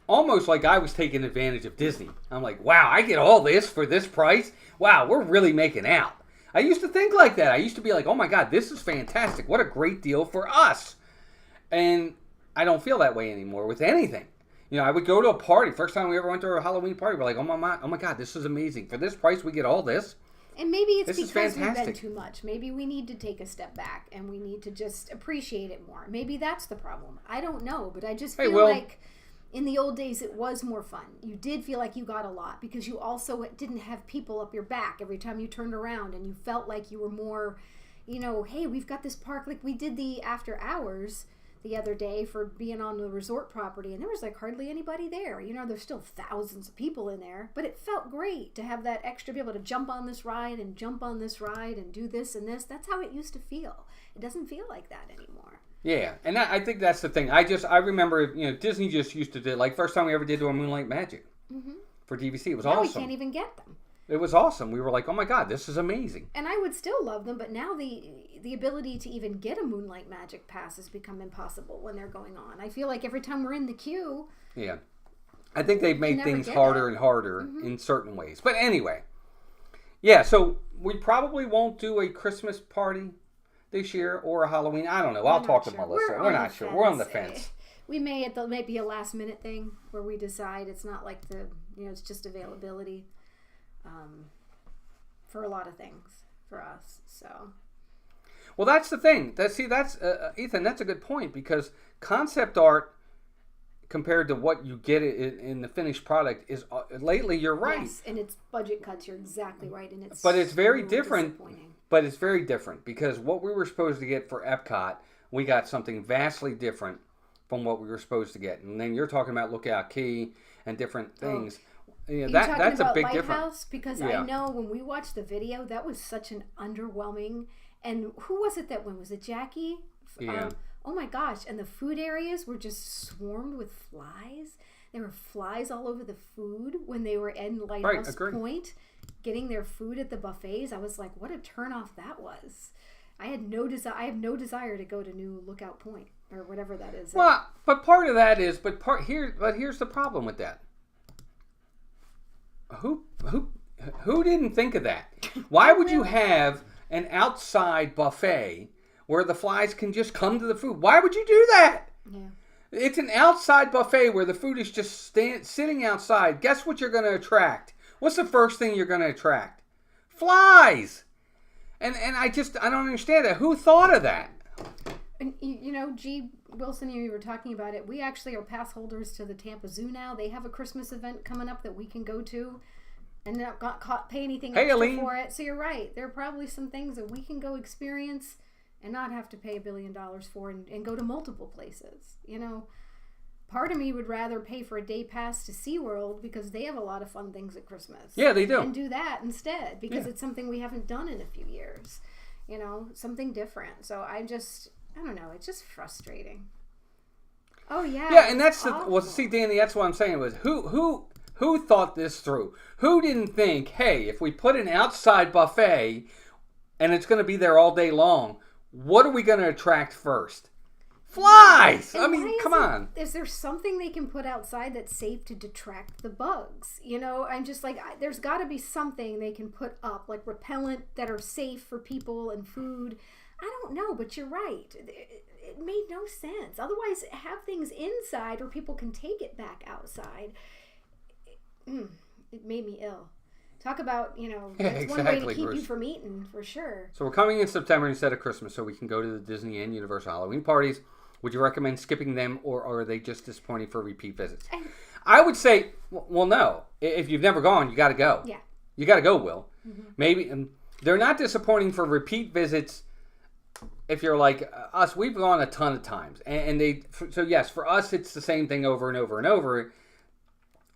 almost like I was taking advantage of Disney. I'm like, wow, I get all this for this price? Wow, we're really making out. I used to think like that. I used to be like, oh my God, this is fantastic. What a great deal for us. And I don't feel that way anymore with anything. I would go to a party. First time we ever went to a Halloween party, we're like, oh my God, this is amazing. For this price, we get all this. And maybe it's because we've been too much. Maybe we need to take a step back and we need to just appreciate it more. Maybe that's the problem. I don't know, but I just feel like in the old days it was more fun. You did feel like you got a lot because you also didn't have people up your back every time you turned around, and you felt like you were more, hey, we've got this park. Like we did the after hours the other day for being on the resort property, and there was like hardly anybody there. There's still thousands of people in there, but it felt great to have that extra, be able to jump on this ride and jump on this ride and do this and this. That's how it used to feel. It doesn't feel like that anymore. Yeah, and I think that's the thing. I remember, Disney just used to do, like, first time we ever did a Moonlight Magic for DVC. It was awesome. We can't even get them. It was awesome. We were like, oh my God, this is amazing. And I would still love them, but now the ability to even get a Moonlight Magic pass has become impossible when they're going on. I feel like every time we're in the queue... Yeah. I think they've made things harder and harder in certain ways. But anyway. Yeah, so we probably won't do a Christmas party this year or a Halloween. I don't know. I'll talk to Melissa. We're not sure. We're on the fence. We may, it may be a last minute thing where we decide. It's not like it's just availability. For a lot of things for us, so. Well, that's the thing. Ethan. That's a good point, because concept art compared to what you get in the finished product is lately. You're right. Yes, and it's budget cuts. You're exactly right, and but it's very different. But it's very different because what we were supposed to get for Epcot, we got something vastly different from what we were supposed to get. And then you're talking about Lookout Key and different things. That's a big difference. Because I know when we watched the video, that was such an underwhelming. And who was it that went? Was it Jackie? Yeah. Oh my gosh! And the food areas were just swarmed with flies. There were flies all over the food when they were in Lighthouse Point, getting their food at the buffets. I was like, what a turnoff that was. I have no desire to go to New Lookout Point or whatever that is. Well, but part of that is, here's the problem with that. Who didn't think of that? Why would you have an outside buffet where the flies can just come to the food? Why would you do that? Yeah. It's an outside buffet where the food is just sitting outside. Guess what you're going to attract? What's the first thing you're going to attract? Flies. And I don't understand that. Who thought of that? And, G. Wilson, you were talking about it. We actually are pass holders to the Tampa Zoo now. They have a Christmas event coming up that we can go to and not pay anything extra for it. So you're right. There are probably some things that we can go experience and not have to pay $1 billion for and go to multiple places. Part of me would rather pay for a day pass to SeaWorld because they have a lot of fun things at Christmas. Yeah, they do. And do that instead because it's something we haven't done in a few years. Something different. So I don't know. It's just frustrating. Oh yeah. Yeah, and that's see, Danny, that's what I'm saying was who thought this through? Who didn't think, hey, if we put an outside buffet and it's going to be there all day long, what are we going to attract first? Flies! And I mean, come on. Is there something they can put outside that's safe to detract the bugs? I'm just like, there's got to be something they can put up, like repellent that are safe for people and food. I don't know, but you're right. It made no sense. Otherwise, have things inside where people can take it back outside. It made me ill. Talk about, you know, Yeah, that's one way to exactly, keep Bruce. you from eating, for sure. So we're coming in September instead of Christmas, so we can go to the Disney and Universal Halloween parties. Would you recommend skipping them, or are they just disappointing for repeat visits? I would say, well, no. If you've never gone, you got to go. Yeah. You got to go, Will. Maybe they're not disappointing for repeat visits. If you're like us, we've gone a ton of times, so yes, for us it's the same thing over and over and over.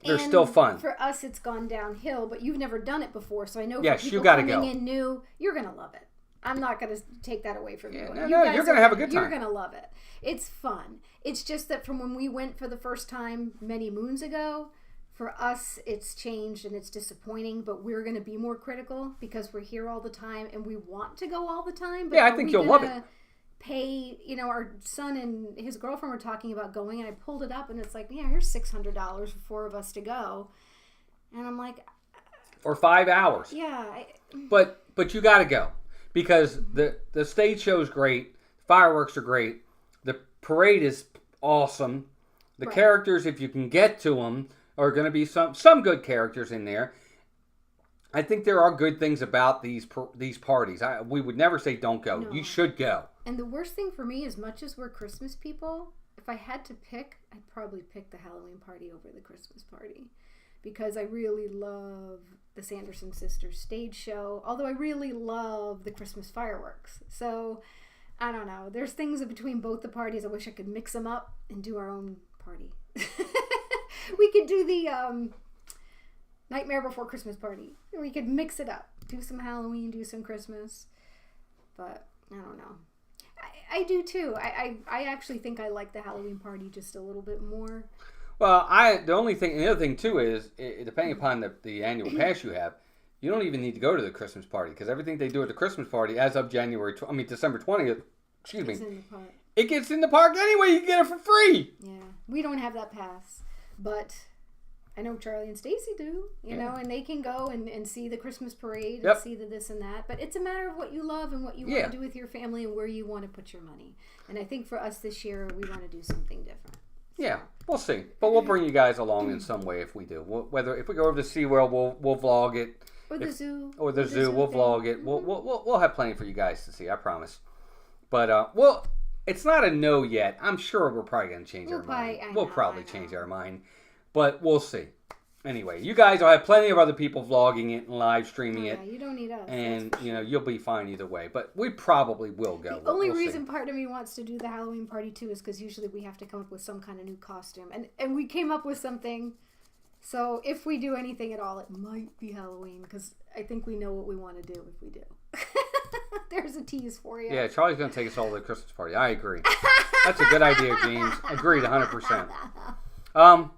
They're still fun. For us, it's gone downhill, but you've never done it before, so I know yes, for people you gotta coming go. in new, you're gonna love it. I'm not gonna take that away from you. No, you're gonna have a good time. You're gonna love it. It's fun. It's just that from when we went for the first time many moons ago, for us it's changed and it's disappointing. But we're gonna be more critical because we're here all the time and we want to go all the time. But yeah, I think you'll love it. Pay, you know, our son and his girlfriend were talking about going, and I pulled it up, and it's like, yeah, here's $600 for 4 of us to go, and I'm like, for 5 hours. yeah, but you got to go because the stage show is great, fireworks are great, the parade is awesome, the characters, if you can get to them, are going to be some good characters in there. I think there are good things about these parties. We would never say don't go. No. You should go. And the worst thing for me, as much as we're Christmas people, if I had to pick, I'd probably pick the Halloween party over the Christmas party. Because I really love the Sanderson Sisters stage show. Although I really love the Christmas fireworks. So, I don't know. There's things between both the parties. I wish I could mix them up and do our own party. We could do the Nightmare Before Christmas party. We could mix it up. Do some Halloween, do some Christmas. But, I don't know. I do too. I actually think I like the Halloween party just a little bit more. Well, the other thing too is, depending upon the annual pass you have, you don't even need to go to the Christmas party because everything they do at the Christmas party, as of December 20th, it gets in the park anyway. You can get it for free. Yeah, we don't have that pass, but I know Charlie and Stacy do, you know, and they can go and see the Christmas parade and see the this and that. But it's a matter of what you love and what you want to do with your family and where you want to put your money. And I think for us this year, we want to do something different. Yeah, we'll see. But we'll bring you guys along in some way if we do. If we go over to SeaWorld, we'll vlog it. Or the zoo. Or the zoo, we'll vlog it. We'll have plenty for you guys to see, I promise. But, it's not a no yet. I'm sure we're probably going to change our mind. We'll probably change our mind. But we'll see. Anyway, you guys will have plenty of other people vlogging it and live streaming it. Yeah, you don't need us. And, you'll be fine either way. But we probably will go. The only reason part of me wants to do the Halloween party, too, is because usually we have to come up with some kind of new costume. And we came up with something. So if we do anything at all, it might be Halloween. Because I think we know what we want to do if we do. There's a tease for you. Yeah, Charlie's going to take us all to the Christmas party. I agree. That's a good idea, James. Agreed 100%.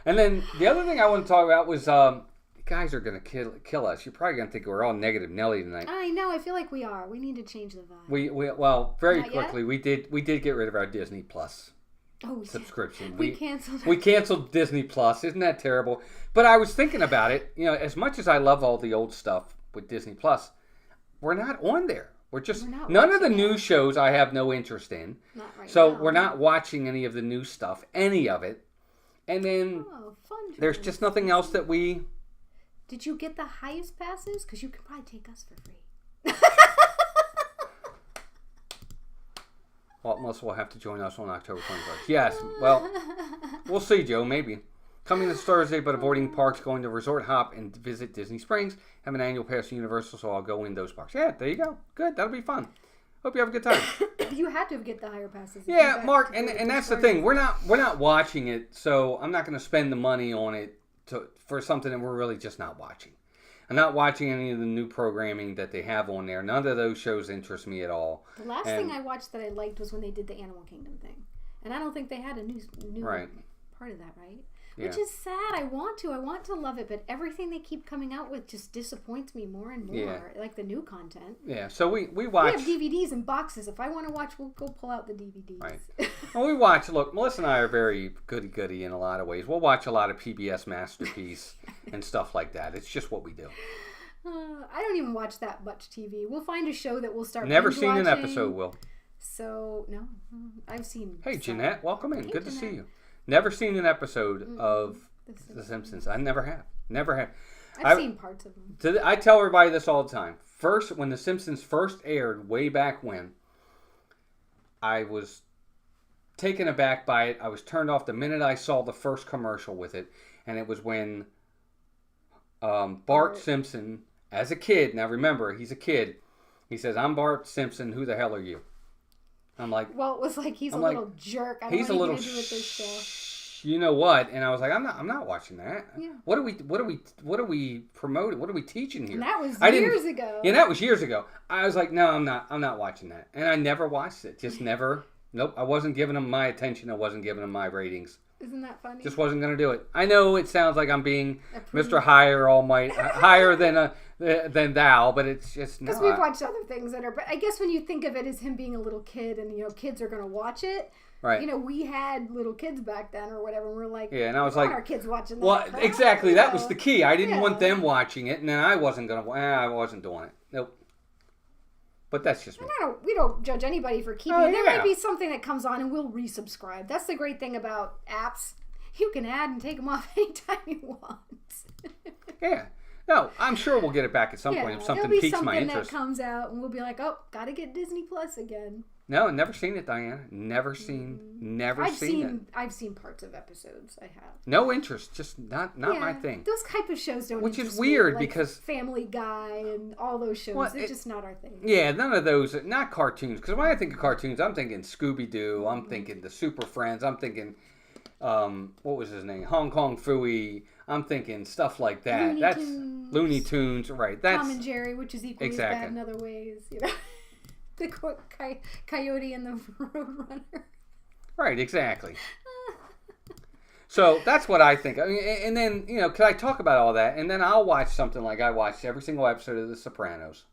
And then the other thing I want to talk about was, you guys are going to kill us. You're probably going to think we're all negative Nelly tonight. I know. I feel like we are. We need to change the vibe. We very quickly, we did get rid of our Disney Plus subscription. We canceled. We canceled Disney Plus. Isn't that terrible? But I was thinking about it. As much as I love all the old stuff with Disney Plus, we're not on there. We're none of the new shows I have no interest in. Not right so now. We're not watching any of the new stuff, any of it. And then there's just nothing else that we... Did you get the highest passes? Because you could probably take us for free. Well, Melissa will have to join us on October 21st. Yes, well, we'll see, Joe, maybe. Coming this Thursday, but avoiding parks, going to Resort Hop and visit Disney Springs. Have an annual pass to Universal, so I'll go in those parks. Yeah, there you go. Good, that'll be fun. Hope you have a good time. You had to get the higher passes. Yeah, Mark, and that's the thing. We're not watching it, so I'm not going to spend the money on it for something that we're really just not watching. I'm not watching any of the new programming that they have on there. None of those shows interest me at all. The last thing I watched that I liked was when they did the Animal Kingdom thing, and I don't think they had a new part of that, right? Yeah. Which is sad. I want to love it, but everything they keep coming out with just disappoints me more and more. Yeah. Like the new content. Yeah, so we watch. We have DVDs and boxes. If I want to watch, we'll go pull out the DVDs. Right. Well, we watch. Look, Melissa and I are very goody in a lot of ways. We'll watch a lot of PBS Masterpiece and stuff like that. It's just what we do. I don't even watch that much TV. We'll find a show that we'll start. Never seen an episode, Will. So no, I've seen. Hey, Jeanette, welcome in. Good to see you. Never seen an episode of The Simpsons. I never have. I've seen parts of them. I tell everybody this all the time. First, when The Simpsons first aired way back when, I was taken aback by it. I was turned off the minute I saw the first commercial with it. And it was when Bart Simpson, as a kid, now remember, he's a kid, he says, "I'm Bart Simpson, who the hell are you?" I'm like... Well, it was like, he's a little jerk. I don't he's want a little anything to do with this show. You know what? And I was like, I'm not watching that. Yeah. What are we promoting? What are we teaching here? And that was years ago. Yeah, that was years ago. I was like, no, I'm not watching that. And I never watched it. Just never. Nope. I wasn't giving them my attention. I wasn't giving them my ratings. Isn't that funny? Just wasn't going to do it. I know it sounds like I'm being Mr. Higher All Might, higher than thou, but it's just not. Because we've watched other things that are, but I guess when you think of it as him being a little kid and, kids are going to watch it. Right. We had little kids back then or whatever, and we're like, yeah, and I was like, our kids watching that. Well, crap, exactly. That was the key. I didn't want them watching it, and then I wasn't doing it. Nope. But that's just me. We don't judge anybody for keeping it. There might be something that comes on and we'll resubscribe. That's the great thing about apps. You can add and take them off anytime you want. Yeah. No, I'm sure we'll get it back at some point if something piques my interest. That comes out and we'll be like, oh, gotta get Disney Plus again. No, never seen it, Diana. Never seen it. I've seen parts of episodes. I have. No interest. Just not my thing. Those type of shows don't. Which is weird like because Family Guy and all those shows, they're just not our thing. Yeah, none of those. Not cartoons. Because when I think of cartoons, I'm thinking Scooby Doo. I'm thinking the Super Friends. I'm thinking, what was his name? Hong Kong Phooey. I'm thinking stuff like that. That's Looney Tunes, right? That's Tom and Jerry, which is equally as bad in other ways. The Coyote and the Roadrunner. Right, exactly. So that's what I think. I mean, and then, can I talk about all that? And then I'll watch something like I watched every single episode of The Sopranos.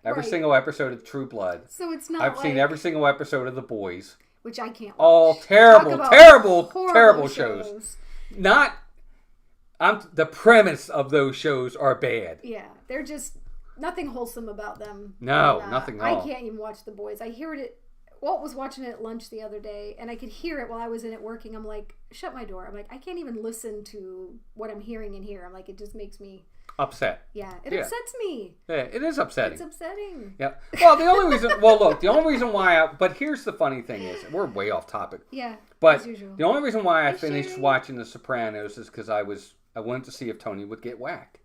Every single episode of True Blood. So it's not I've seen every single episode of The Boys. Which I can't watch. All terrible shows. The premise of those shows are bad. Yeah, they're just... Nothing wholesome about them. No, nothing at all. I can't even watch The Boys. I hear it. Walt was watching it at lunch the other day, and I could hear it while I was in it working. I'm like, shut my door. I'm like, I can't even listen to what I'm hearing in here. I'm like, it just makes me upset. Yeah, it upsets me. Yeah, it is upsetting. It's upsetting. Yeah. Well, the only reason why but here's the funny thing is, we're way off topic. Yeah. But as usual. The only reason why I finished watching The Sopranos is because I wanted to see if Tony would get whacked.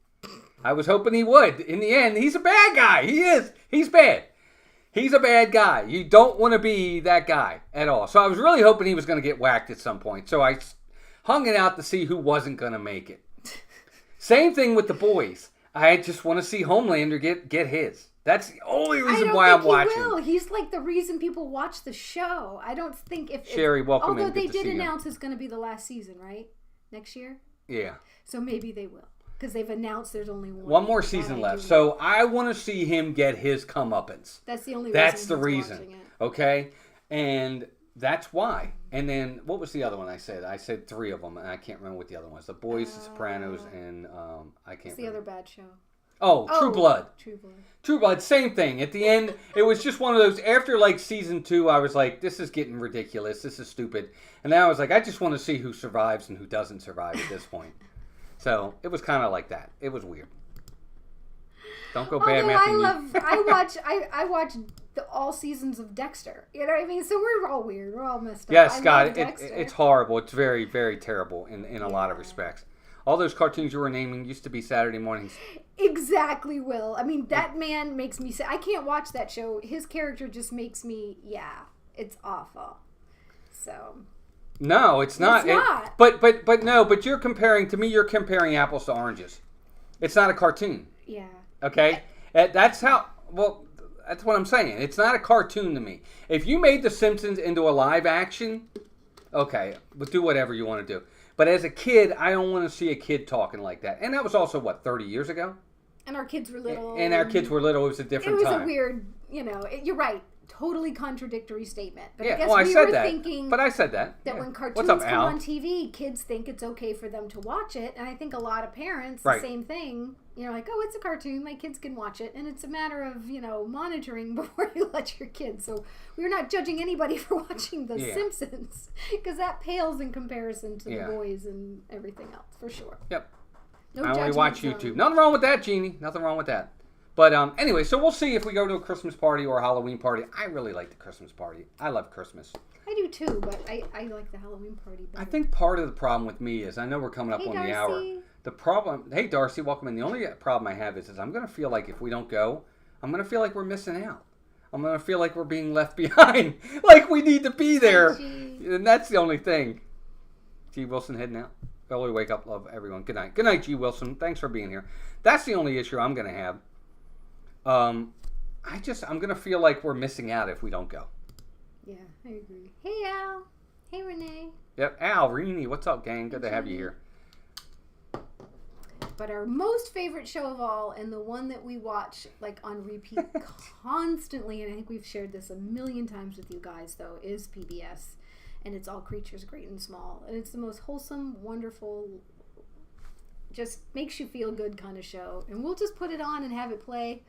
I was hoping he would. In the end, he's a bad guy. He is. He's bad. He's a bad guy. You don't want to be that guy at all. So I was really hoping he was going to get whacked at some point. So I hung it out to see who wasn't going to make it. Same thing with The Boys. I just want to see Homelander get his. That's the only reason why I'm watching. He will. He's like the reason people watch the show. I don't think Sherry, welcome in. Although they did announce it's going to be the last season, right? Next year? Yeah. So maybe they will. Because they've announced there's only one more season left. So I want to see him get his comeuppance. That's the only reason. That's the reason. Okay? And that's why. And then, what was the other one I said? I said 3 of them, and I can't remember what the other one was. The Boys, The Sopranos, and I can't remember. The other bad show. Oh, True Blood. True Blood, same thing. At the end, it was just one of those, after like season 2, I was like, this is getting ridiculous. This is stupid. And now I was like, I just want to see who survives and who doesn't survive at this point. So it was kind of like that. It was weird. Don't go bad mouthing me. I watch all seasons of Dexter. You know what I mean? So we're all weird. We're all messed up. Yes, Scott. It's horrible. It's very, very terrible in a lot of respects. All those cartoons you were naming used to be Saturday mornings. Exactly, Will. I mean, that man makes me say, I can't watch that show. His character just makes me, it's awful. So... No, it's not. It's not. But you're comparing apples to oranges. It's not a cartoon. Yeah. Okay? That's what I'm saying. It's not a cartoon to me. If you made The Simpsons into a live action, okay, but do whatever you want to do. But as a kid, I don't want to see a kid talking like that. And that was also, 30 years ago? And our kids were little. And our kids were little. It was a different time. It was a weird, you're right. Totally contradictory statement. But yeah, I guess thinking but I said that. When cartoons come on TV, kids think it's okay for them to watch it. And I think a lot of parents, the same thing, like, oh, it's a cartoon, my kids can watch it. And it's a matter of, monitoring before you let your kids. So we're not judging anybody for watching The Simpsons. Because that pales in comparison to The Boys and everything else, for sure. Yep. No I only judgment watch zone. YouTube. Nothing wrong with that, Jeannie. Nothing wrong with that. But anyway, so we'll see if we go to a Christmas party or a Halloween party. I really like the Christmas party. I love Christmas. I do too, but I like the Halloween party better. I think part of the problem with me is, I know we're coming up on the hour. The problem, hey Darcy, welcome in. The only problem I have is I'm going to feel like if we don't go, I'm going to feel like we're missing out. I'm going to feel like we're being left behind. Like we need to be there. And that's the only thing. G. Wilson heading out. Early wake up, love everyone. Good night. Good night, G. Wilson. Thanks for being here. That's the only issue I'm going to have. I'm going to feel like we're missing out if we don't go. Yeah, I agree. Hey, Al. Hey, Renee. Yep, Al, Rini, what's up, gang? Good to have you here. But our most favorite show of all, and the one that we watch like on repeat constantly, and I think we've shared this a million times with you guys, though, is PBS. And it's All Creatures Great and Small. And it's the most wholesome, wonderful, just makes you feel good kind of show. And we'll just put it on and have it play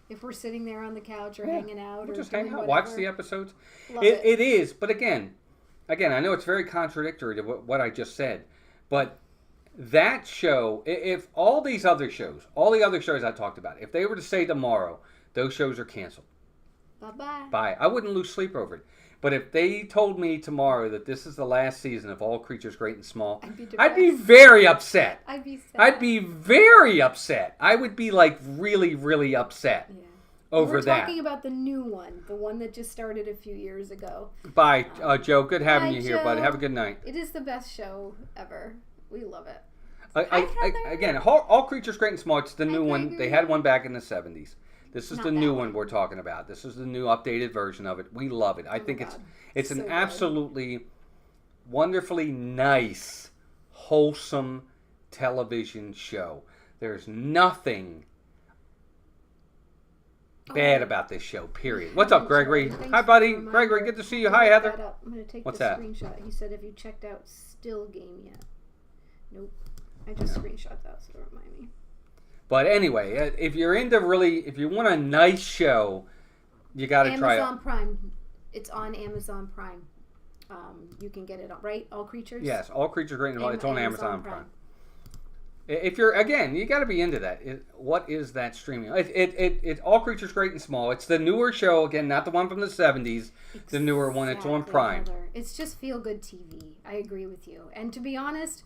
if we're sitting there on the couch or hanging out. We'll or just hang out, whatever. watch the episodes. Love it. It is, but again, I know it's very contradictory to what I just said, but that show, if all these other shows, all the other shows I talked about, if they were to say tomorrow, those shows are canceled. Bye-bye. Bye. I wouldn't lose sleep over it. But if they told me tomorrow that this is the last season of All Creatures Great and Small, I'd be very upset. I'd be sad. I'd be very upset. I would be like really, really upset over that. We're talking about the new one, the one that just started a few years ago. Bye, Joe. Good having you here, Joe. bud. Have a good night. It is the best show ever. We love it. Again, All Creatures Great and Small, it's the new one. They had one back in the 70s. This is the new one we're talking about. This is the new updated version of it. We love it. I think it's an absolutely wonderfully nice, wholesome television show. There's nothing bad about this show, period. What's up, Gregory? Hi, buddy. Gregory, good to see you. Hi, Heather. I'm going to take What's the that? screenshot. He said, have you checked out Still Game yet? Nope. I just screenshot that, so don't remind me. But anyway, if you want a nice show, you got to try it. Amazon Prime. It's on Amazon Prime. You can get it on, right? All Creatures? Yes, All Creatures Great and Small. It's on Amazon Prime. If you're, again, you got to be into that. What is that streaming? It's All Creatures Great and Small. It's the newer show, again, not the one from the 70s. The newer one. It's on Prime. Heather. It's just feel-good TV. I agree with you. And to be honest,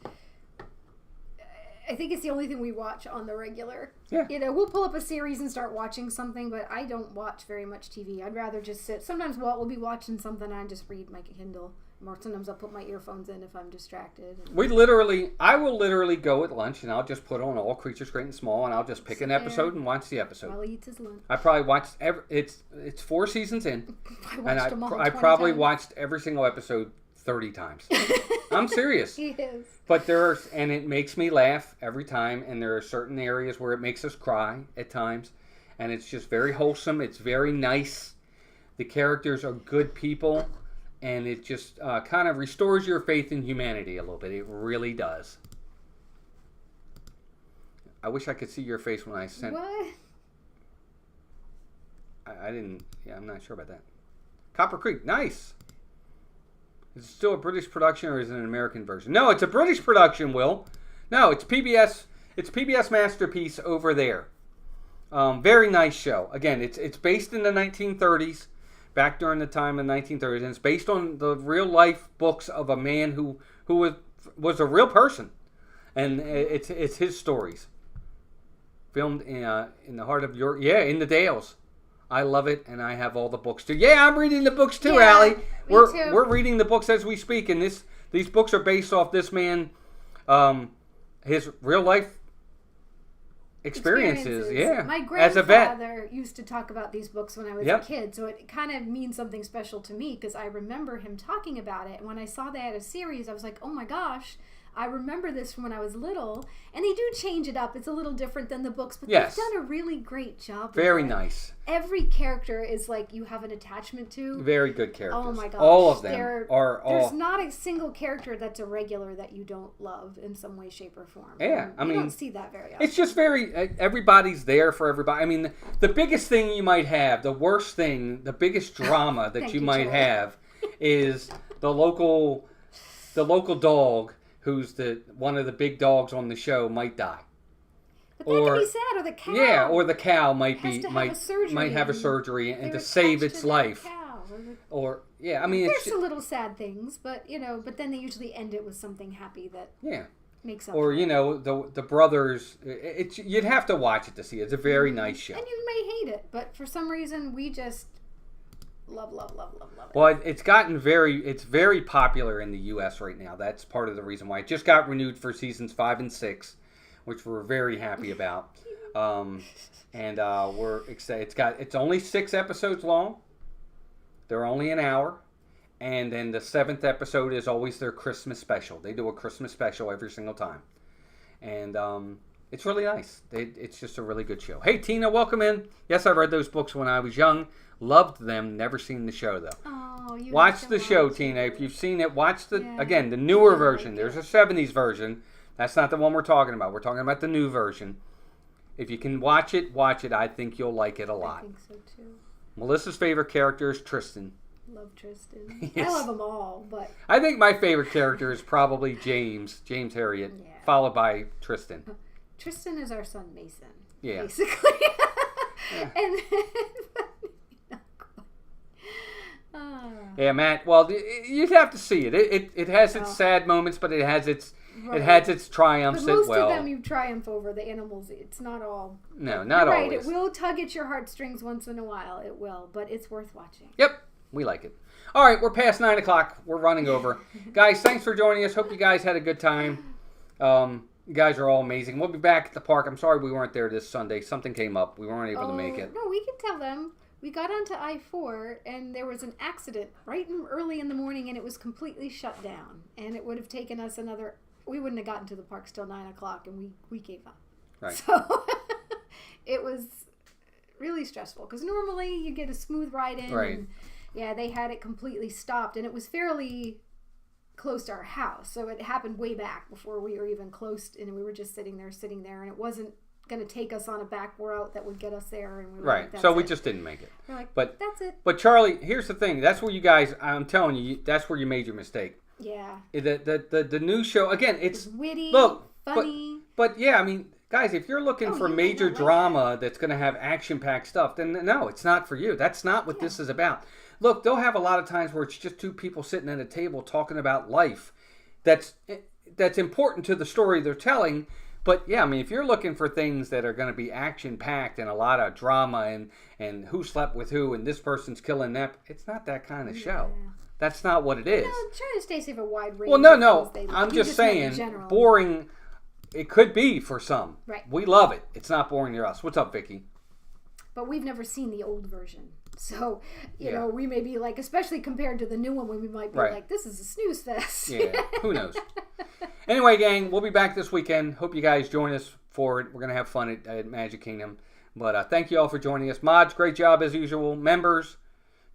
I think it's the only thing we watch on the regular. Yeah. We'll pull up a series and start watching something, but I don't watch very much TV. I'd rather just sit. Sometimes Walt will be watching something and I just read my Kindle. Or sometimes I'll put my earphones in if I'm distracted. I will literally go at lunch and I'll just put on All Creatures Great and Small and I'll just pick an episode and watch the episode. While he eats his lunch. I probably watched it's 4 seasons in. I probably watched every single episode 30 times. I'm serious. He is. But and it makes me laugh every time, and there are certain areas where it makes us cry at times, and it's just very wholesome. It's very nice. The characters are good people, and it just kind of restores your faith in humanity a little bit. It really does. I wish I could see your face when I sent. What? I didn't. Yeah, I'm not sure about that. Copper Creek, nice. Is it still a British production or is it an American version? No, it's a British production, Will. No, it's PBS. It's PBS Masterpiece over there. Very nice show. Again, it's based in the 1930s, back during the time of the 1930s, and it's based on the real life books of a man who was a real person, and it's his stories. Filmed in the heart of in the Dales. I love it, and I have all the books too. Yeah, I'm reading the books too, Allie. We're reading the books as we speak, and these books are based off this man, his real life experiences. Yeah, my as a vet. grandfather used to talk about these books when I was a kid, so it kind of means something special to me because I remember him talking about it. And when I saw they had a series, I was like, oh my gosh. I remember this from when I was little, and they do change it up. It's a little different than the books, but they've done a really great job. Very nice. Every character is like you have an attachment to. Very good characters. Oh my gosh. All of them are all. There's not a single character that's a regular that you don't love in some way, shape, or form. Yeah, I mean, you don't see that very often. It's just everybody's there for everybody. I mean, the biggest thing you might have, the worst thing, the biggest drama that you might have is the local dog who's one of the big dogs on the show might die. or could be sad, or the cow. Yeah, or the cow might have a surgery and to save its life. Or I mean, there's a little sad things, but but then they usually end it with something happy that makes up. Or the brothers. You'd have to watch it to see it. It's a very nice show. And you may hate it, but for some reason we just love it. Well, it's very popular in the U.S. right now. That's part of the reason why it just got renewed for seasons 5 and 6, which we're very happy about. And we're excited. It's only 6 episodes long. They're only an hour. And then the 7th episode is always their Christmas special. They do a Christmas special every single time. And it's really nice. It's just a really good show. Hey, Tina, welcome in. Yes, I read those books when I was young. Loved them. Never seen the show, though. Oh, you watch the show, Tina. If you've seen it, watch the newer version. There's a 70s version. That's not the one we're talking about. We're talking about the new version. If you can watch it. I think you'll like it a lot. I think so, too. Melissa's favorite character is Tristan. Love Tristan. Yes. I love them all, but I think my favorite character is probably James Harriet, followed by Tristan. Tristan is our son Mason. Yeah. Basically. And yeah, Matt. Well, you'd have to see it. It has its sad moments, but it has its triumphs. But most of them you triumph over. The animals, it's not all. No, not always. Right, it will tug at your heartstrings once in a while. It will, but it's worth watching. Yep, we like it. All right, we're past 9 o'clock. We're running over, guys. Thanks for joining us. Hope you guys had a good time. You guys are all amazing. We'll be back at the park. I'm sorry we weren't there this Sunday. Something came up. We weren't able to make it. No, we can tell them. We got onto I-4, and there was an accident early in the morning, and it was completely shut down. And it would have taken us we wouldn't have gotten to the parks till 9 o'clock, and we gave up. Right. So it was really stressful, because normally you get a smooth ride in. Right. And, they had it completely stopped, and it was fairly close to our house. So it happened way back before we were even close, and we were just sitting there, and it wasn't going to take us on a back route that would get us there, and we were right. Like, so we just didn't make it. We're like, but that's it. But Charlie, here's the thing. That's where you guys. I'm telling you, that's where you made your mistake. Yeah. The new show again. It's witty, funny. But yeah, I mean, guys, if you're looking for major drama that's going to have action-packed stuff, then no, it's not for you. That's not what this is about. Look, they'll have a lot of times where it's just two people sitting at a table talking about life. That's important to the story they're telling. But yeah, I mean, if you're looking for things that are going to be action-packed and a lot of drama and who slept with who and this person's killing that, it's not that kind of show. That's not what it is. No, trying to stay safe a wide range. Well, no. I'm just saying, boring. It could be for some. Right. We love it. It's not boring to us. What's up, Vicky? But we've never seen the old version. So, you know, we may be like, especially compared to the new one, we might be like, this is a snooze fest. Yeah, who knows? Anyway, gang, we'll be back this weekend. Hope you guys join us for it. We're going to have fun at Magic Kingdom. But thank you all for joining us. Mods, great job as usual. Members,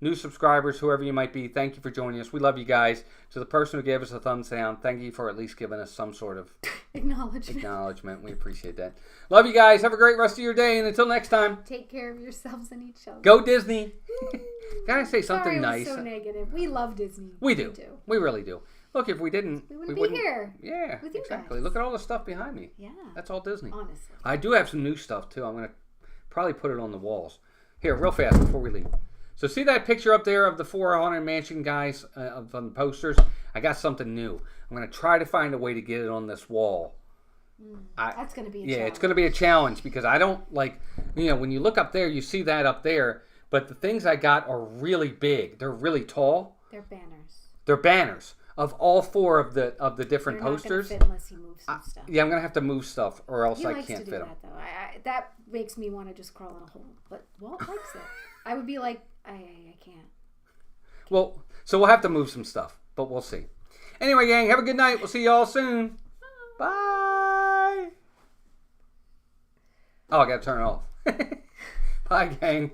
new subscribers, whoever you might be, thank you for joining us. We love you guys. To the person who gave us a thumbs down, thank you for at least giving us some sort of acknowledgement. We appreciate that. Love you guys. Have a great rest of your day. And until next time, take care of yourselves and each other. Go Disney. Gotta say something nice. So negative. We love Disney. We do. We really do. Look, if we didn't, we wouldn't be here. Yeah, with you exactly. guys. Look at all the stuff behind me. Yeah. That's all Disney. Honestly. I do have some new stuff, too. I'm going to probably put it on the walls. Here, real fast before we leave. So see that picture up there of the 4 Haunted Mansion guys on the posters? I got something new. I'm going to try to find a way to get it on this wall. That's going to be a challenge. Yeah, it's going to be a challenge because I don't like, when you look up there, you see that up there. But the things I got are really big. They're really tall. They're banners. They're banners of all 4 of the different posters. They're not going to fit unless you move some stuff. Yeah, I'm going to have to move stuff or else I can't fit them. He likes to do that, though. That makes me want to just crawl in a hole. But Walt likes it. I would be like, I can't. Well, so we'll have to move some stuff, but we'll see. Anyway, gang, have a good night. We'll see you all soon. Bye. Oh, I got to turn it off. Bye, gang.